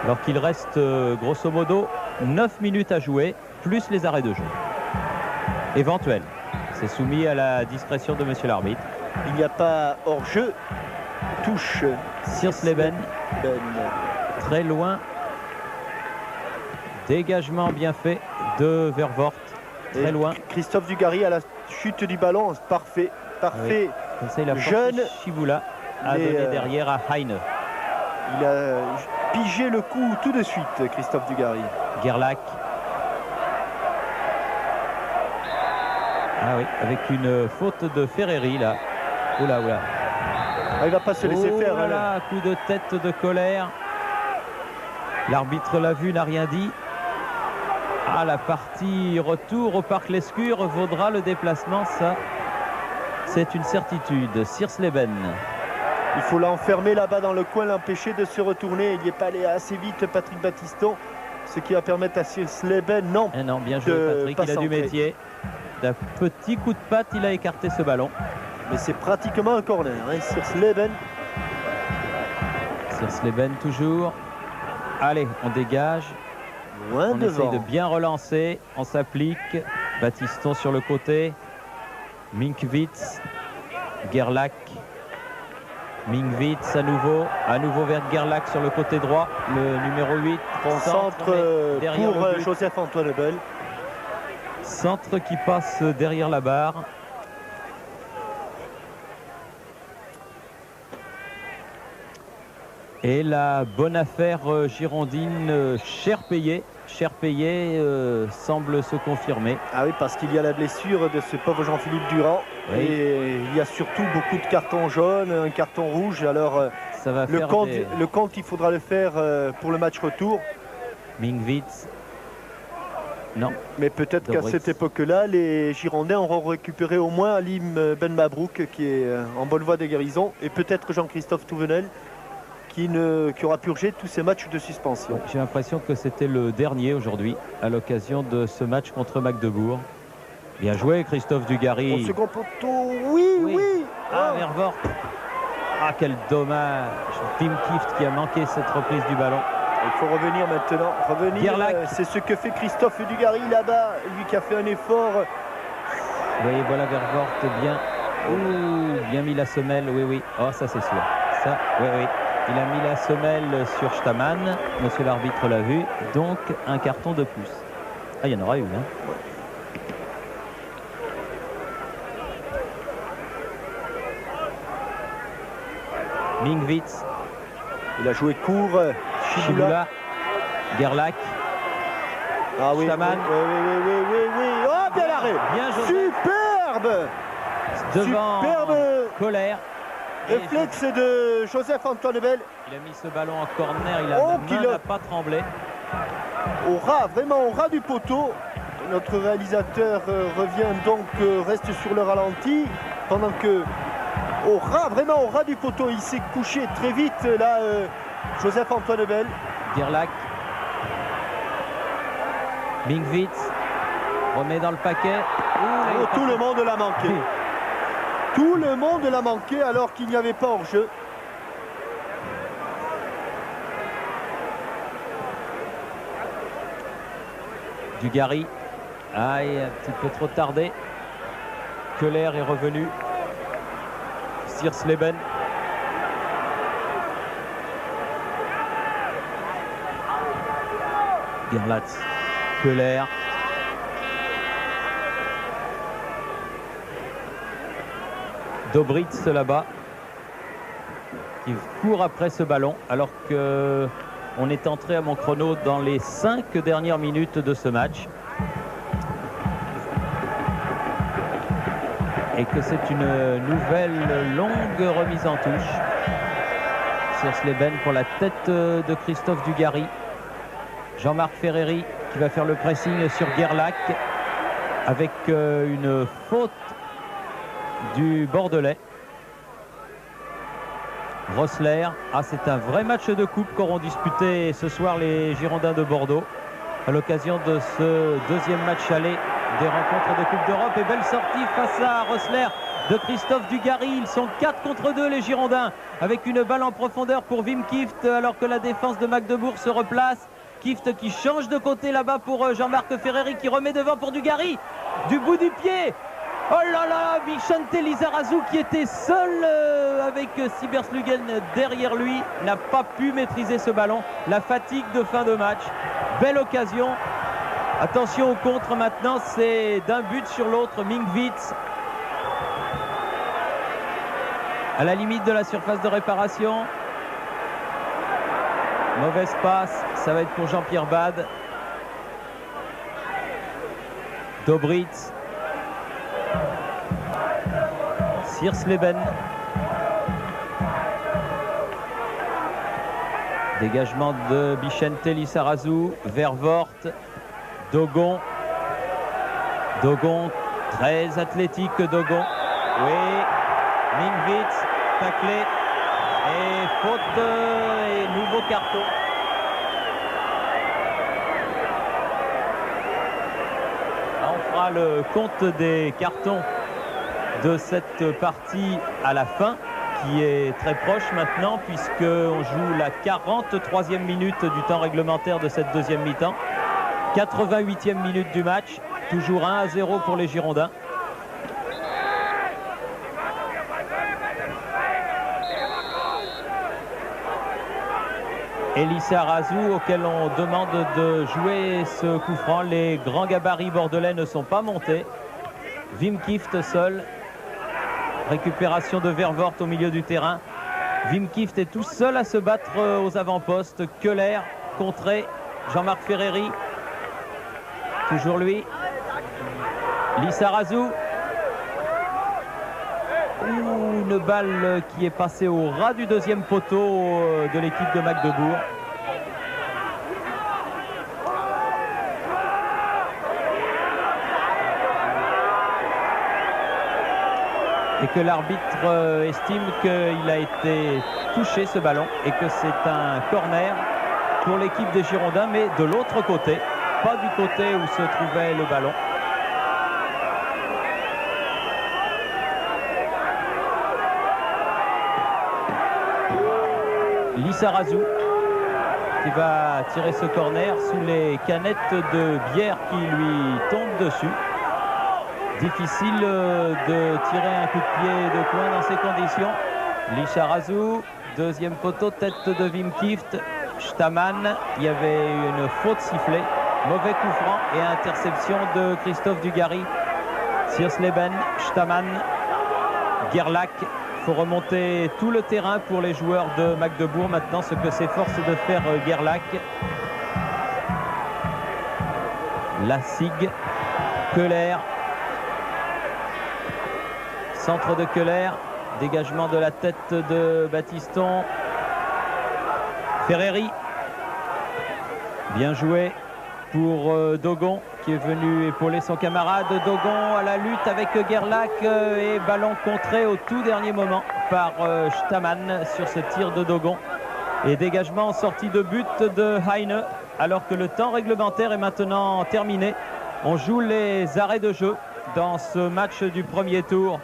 Alors qu'il reste grosso modo 9 minutes à jouer, plus les arrêts de jeu. Éventuels. C'est soumis à la discrétion de monsieur l'arbitre. Il n'y a pas hors-jeu. Touche. Sears Leben. Très loin. Dégagement bien fait de Vervoort. Très loin. Christophe Dugarry à la chute du ballon. Parfait. Oui. Comme ça, il a jeune Chiboula à donner derrière à Heine. Il a pigé le coup tout de suite, Christophe Dugarry. Gerlach. Ah oui, avec une faute de Ferreri là. Oula. il va pas se laisser faire. Voilà, coup de tête de Colère. L'arbitre l'a vu, n'a rien dit. Ah, la partie retour au Parc Lescure vaudra le déplacement, ça, c'est une certitude. Siersleben. Il faut l'enfermer là-bas dans le coin, l'empêcher de se retourner. Il n'y est pas allé assez vite, Patrick Battiston, ce qui va permettre à Siersleben, non. Et non, bien joué Patrick, il a du métier. D'un petit coup de patte, il a écarté ce ballon. Mais c'est pratiquement un corner, hein, Siersleben. Siersleben toujours. Allez, on dégage. On essaye de bien relancer. On s'applique. Battiston sur le côté. Minkwitz. Gerlach. Minkwitz à nouveau vers Gerlach sur le côté droit. Le numéro 8. Centre pour Joseph-Antoine Lebel. Centre qui passe derrière la barre. Et la bonne affaire girondine, cher payé, semble se confirmer. Ah oui, parce qu'il y a la blessure de ce pauvre Jean-Philippe Durand. Oui. Et il y a surtout beaucoup de cartons jaunes, un carton rouge. Alors ça va le compte, il faudra le faire pour le match retour. Minkwitz. Non. Mais peut-être qu'à cette époque-là, les Girondins auront récupéré au moins Alim Ben Mabrouk, qui est en bonne voie de guérison, et peut-être Jean-Christophe Touvenel, qui aura purgé tous ces matchs de suspension. J'ai l'impression que c'était le dernier aujourd'hui, à l'occasion de ce match contre Magdebourg. Bien joué, Christophe Dugarry. Au second poteau, oui. Ah, Vervoort. Ah, quel dommage. Tim Kift qui a manqué cette reprise du ballon. Il faut revenir maintenant. C'est ce que fait Christophe Dugarry là-bas, lui qui a fait un effort. Oui, voilà Vervoort bien mis la semelle, oui. Oh, ça c'est sûr. Ça, oui. Il a mis la semelle sur Staman. Monsieur l'arbitre l'a vu. Donc, un carton de plus. Ah, il y en aura eu, hein. Minkwitz. Il a joué court. Chiboula. Gerlach. Ah oui. Staman. Oui. Oh, bien l'arrêt. Bien joué. Superbe. Superbe. Colère. Réflexe de Joseph-Antoine Lebel. Il a mis ce ballon en corner, la main n'a pas tremblé. Vraiment au ras du poteau. Notre réalisateur revient donc, reste sur le ralenti. Pendant que vraiment au ras du poteau, il s'est couché très vite là, Joseph-Antoine Lebel. Gerlach. Minkwitz remet dans le paquet. Tout le monde l'a manqué. Tout le monde l'a manqué alors qu'il n'y avait pas hors-jeu. Dugarry. Un petit peu trop tardé. Keller est revenu. Siersleben. Gerlach. Keller. Dobritz là-bas qui court après ce ballon alors que on est entré à mon chrono dans les 5 dernières minutes de ce match et que c'est une nouvelle longue remise en touche. Siersleben pour la tête de Christophe Dugarry. Jean-Marc Ferreri qui va faire le pressing sur Gerlach avec une faute du Bordelais. Rossler. C'est un vrai match de coupe qu'auront disputé ce soir les Girondins de Bordeaux à l'occasion de ce deuxième match aller des rencontres de Coupe d'Europe. Et belle sortie face à Rossler de Christophe Dugarry. Ils sont 4 contre 2 les Girondins avec une balle en profondeur pour Wim Kift alors que la défense de Magdebourg se replace. Kift qui change de côté là-bas pour Jean-Marc Ferreri qui remet devant pour Dugarry. Du bout du pied. Oh là là, Vicente Lizarazu qui était seul avec Sieberslugen derrière lui n'a pas pu maîtriser ce ballon. La fatigue de fin de match. Belle occasion. Attention au contre maintenant, c'est d'un but sur l'autre. Minkwitz à la limite de la surface de réparation. Mauvaise passe, ça va être pour Jean-Pierre Bade. Dobritz. Siersleben. Dégagement de Bichente Lizarazu, Vervoort, Dogon. Dogon, très athlétique Dogon. Oui, Mingvitz, taclé. Et faute et nouveau carton. On fera le compte des cartons de cette partie à la fin, qui est très proche maintenant, puisqu'on joue la 43e minute du temps réglementaire de cette deuxième mi-temps. 88e minute du match, toujours 1-0 pour les Girondins. Lizarazu, auquel on demande de jouer ce coup franc. Les grands gabarits bordelais ne sont pas montés. Wim Kieft seul. Récupération de Vervoort au milieu du terrain. Wim Kieft est tout seul à se battre aux avant-postes. Keller, contré. Jean-Marc Ferreri. Toujours lui. Lizarazu. Une balle qui est passée au ras du deuxième poteau de l'équipe de Magdebourg. Et que l'arbitre estime qu'il a été touché ce ballon et que c'est un corner pour l'équipe des Girondins, mais de l'autre côté, pas du côté où se trouvait le ballon. Lizarazu qui va tirer ce corner sous les canettes de bière qui lui tombent dessus. Difficile de tirer un coup de pied de coin dans ces conditions. Lizarazu, deuxième poteau, tête de Wim Kieft. Staman, il y avait une faute sifflée. Mauvais coup franc et interception de Christophe Dugarry. Siersleben, Staman, Gerlach. Il faut remonter tout le terrain pour les joueurs de Magdebourg maintenant, ce que s'efforce de faire Gerlach. Lassig, Keller. Centre de Keller, dégagement de la tête de Battiston. Ferreri. Bien joué pour Dogon qui est venu épauler son camarade. Dogon à la lutte avec Gerlach et ballon contré au tout dernier moment par Staman sur ce tir de Dogon. Et dégagement en sortie de but de Heine alors que le temps réglementaire est maintenant terminé. On joue les arrêts de jeu dans ce match du premier tour.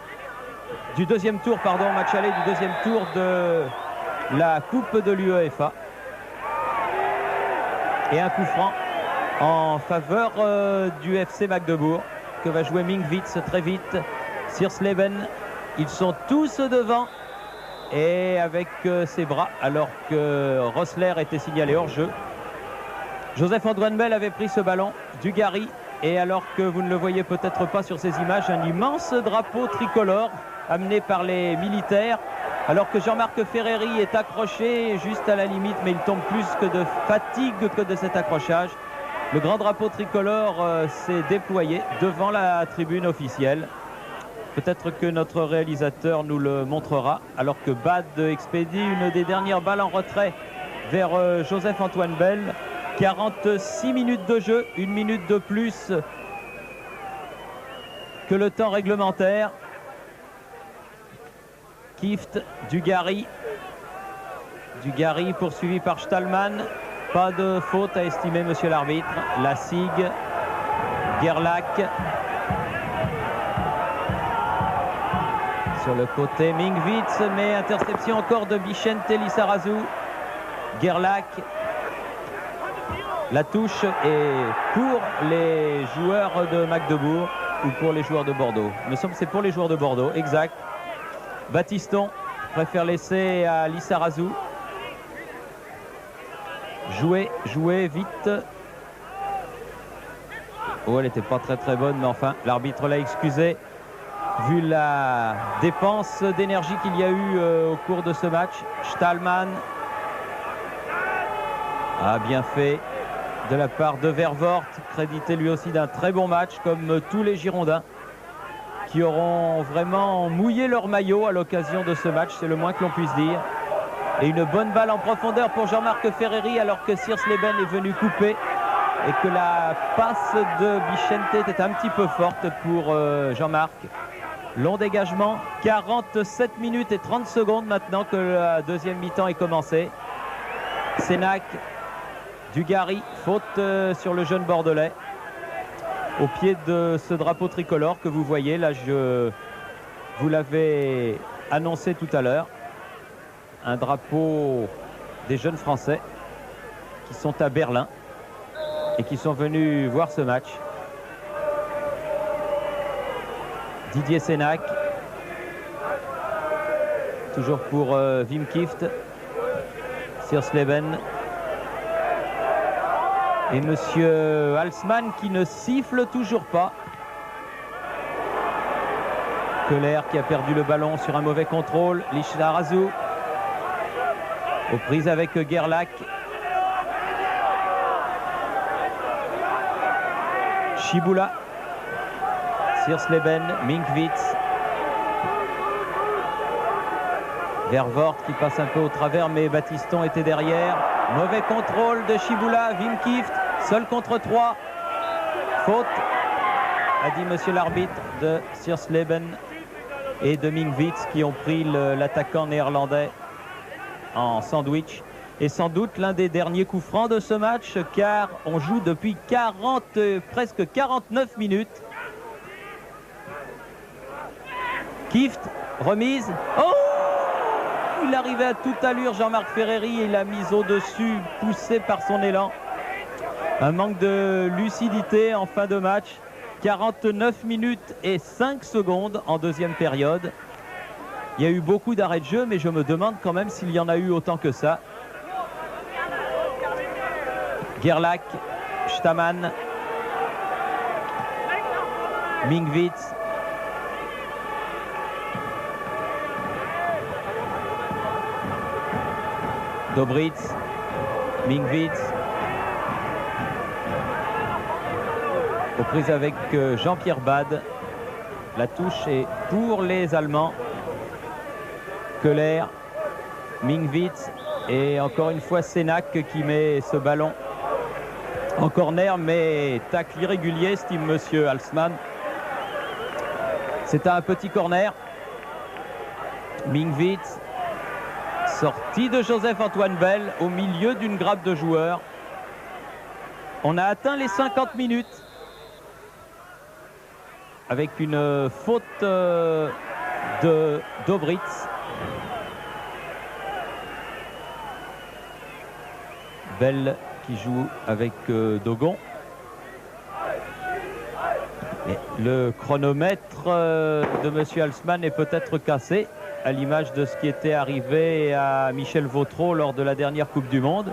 Du deuxième tour, pardon, match aller du deuxième tour de la Coupe de l'UEFA. Et un coup franc en faveur du FC Magdebourg que va jouer Mingvitz très vite. Siersleben, ils sont tous devant et avec ses bras alors que Rossler était signalé hors jeu. Joseph-Antoine Bell avait pris ce ballon, Dugarry, et alors que vous ne le voyez peut-être pas sur ces images, un immense drapeau tricolore amené par les militaires, alors que Jean-Marc Ferreri est accroché juste à la limite, mais il tombe plus que de fatigue que de cet accrochage. Le grand drapeau tricolore s'est déployé devant la tribune officielle. Peut-être que notre réalisateur nous le montrera, alors que Bad expédie une des dernières balles en retrait vers Joseph-Antoine Bell. 46 minutes de jeu, une minute de plus que le temps réglementaire. Kieft, Dugarry. Dugarry poursuivi par Stallman. Pas de faute à estimer, monsieur l'arbitre. Lassig, Gerlach. Sur le côté, Mingvitz, mais interception encore de Bichente Lizarazu. Gerlach. La touche est pour les joueurs de Magdebourg ou pour les joueurs de Bordeaux. Il me semble que c'est pour les joueurs de Bordeaux, exact. Battiston préfère laisser à Lizarazu. Jouer vite. Oh, elle n'était pas très bonne, mais enfin, l'arbitre l'a excusé. Vu la dépense d'énergie qu'il y a eu au cours de ce match. Stallman a bien fait de la part de Vervoort, crédité lui aussi d'un très bon match, comme tous les Girondins, qui auront vraiment mouillé leur maillot à l'occasion de ce match, c'est le moins que l'on puisse dire. Et une bonne balle en profondeur pour Jean-Marc Ferreri alors que Siersleben est venu couper et que la passe de Bichente était un petit peu forte pour Jean-Marc. Long dégagement, 47 minutes et 30 secondes maintenant que la deuxième mi-temps est commencée. Sénac, Dugarry, faute sur le jeune bordelais. Au pied de ce drapeau tricolore que vous voyez, là je vous l'avais annoncé tout à l'heure. Un drapeau des jeunes Français qui sont à Berlin et qui sont venus voir ce match. Didier Sénac, toujours pour Wim Kieft, Siersleben et monsieur Halsman qui ne siffle toujours pas. Keller qui a perdu le ballon sur un mauvais contrôle. Lisharazu aux prises avec Gerlach. Shibula, Siersleben, Minkwitz, Vervoort qui passe un peu au travers mais Battiston était derrière. Mauvais contrôle de Shibula, Wim Kieft, seul contre 3. Faute, a dit monsieur l'arbitre, de Siersleben et de Minkwitz qui ont pris l'attaquant néerlandais en sandwich. Et sans doute l'un des derniers coups francs de ce match car on joue depuis presque 49 minutes. Kieft, remise. Oh! Il arrivait à toute allure, Jean-Marc Ferreri, et il a mis au-dessus, poussé par son élan. Un manque de lucidité en fin de match. 49 minutes et 5 secondes en deuxième période. Il y a eu beaucoup d'arrêts de jeu, mais je me demande quand même s'il y en a eu autant que ça. Gerlach, Stamann, Minkwitz, Dobritz, Minkwitz, aux prises avec Jean-Pierre Bade. La touche est pour les Allemands. Keller, Minkwitz et encore une fois Sénac qui met ce ballon en corner, mais tacle irrégulier, estime monsieur Halsman. C'est un petit corner. Minkwitz, sortie de Joseph-Antoine Bell au milieu d'une grappe de joueurs. On a atteint les 50 minutes avec une faute de Dobritz. Bell qui joue avec Dogon. Et le chronomètre de monsieur Halsman est peut-être cassé, à l'image de ce qui était arrivé à Michel Vautreau lors de la dernière Coupe du Monde.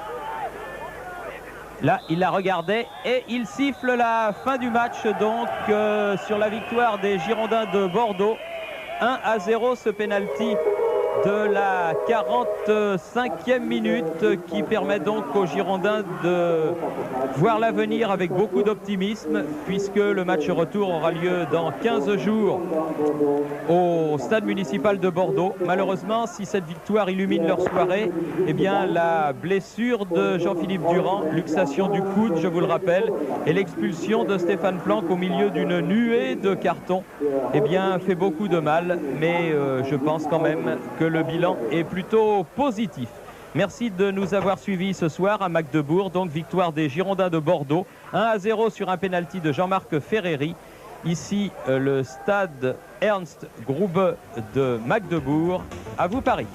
Là, il la regardait et il siffle la fin du match, donc sur la victoire des Girondins de Bordeaux. 1-0, ce penalty de la 45e minute qui permet donc aux Girondins de voir l'avenir avec beaucoup d'optimisme, puisque le match retour aura lieu dans 15 jours au stade municipal de Bordeaux. Malheureusement, si cette victoire illumine leur soirée, eh bien la blessure de Jean-Philippe Durand, luxation du coude, je vous le rappelle, et l'expulsion de Stéphane Planck au milieu d'une nuée de cartons, eh bien fait beaucoup de mal, mais je pense quand même que le bilan est plutôt positif. Merci de nous avoir suivis ce soir à Magdebourg, donc victoire des Girondins de Bordeaux, 1-0 sur un pénalty de Jean-Marc Ferreri. Ici, le stade Ernst Grube de Magdebourg. À vous Paris.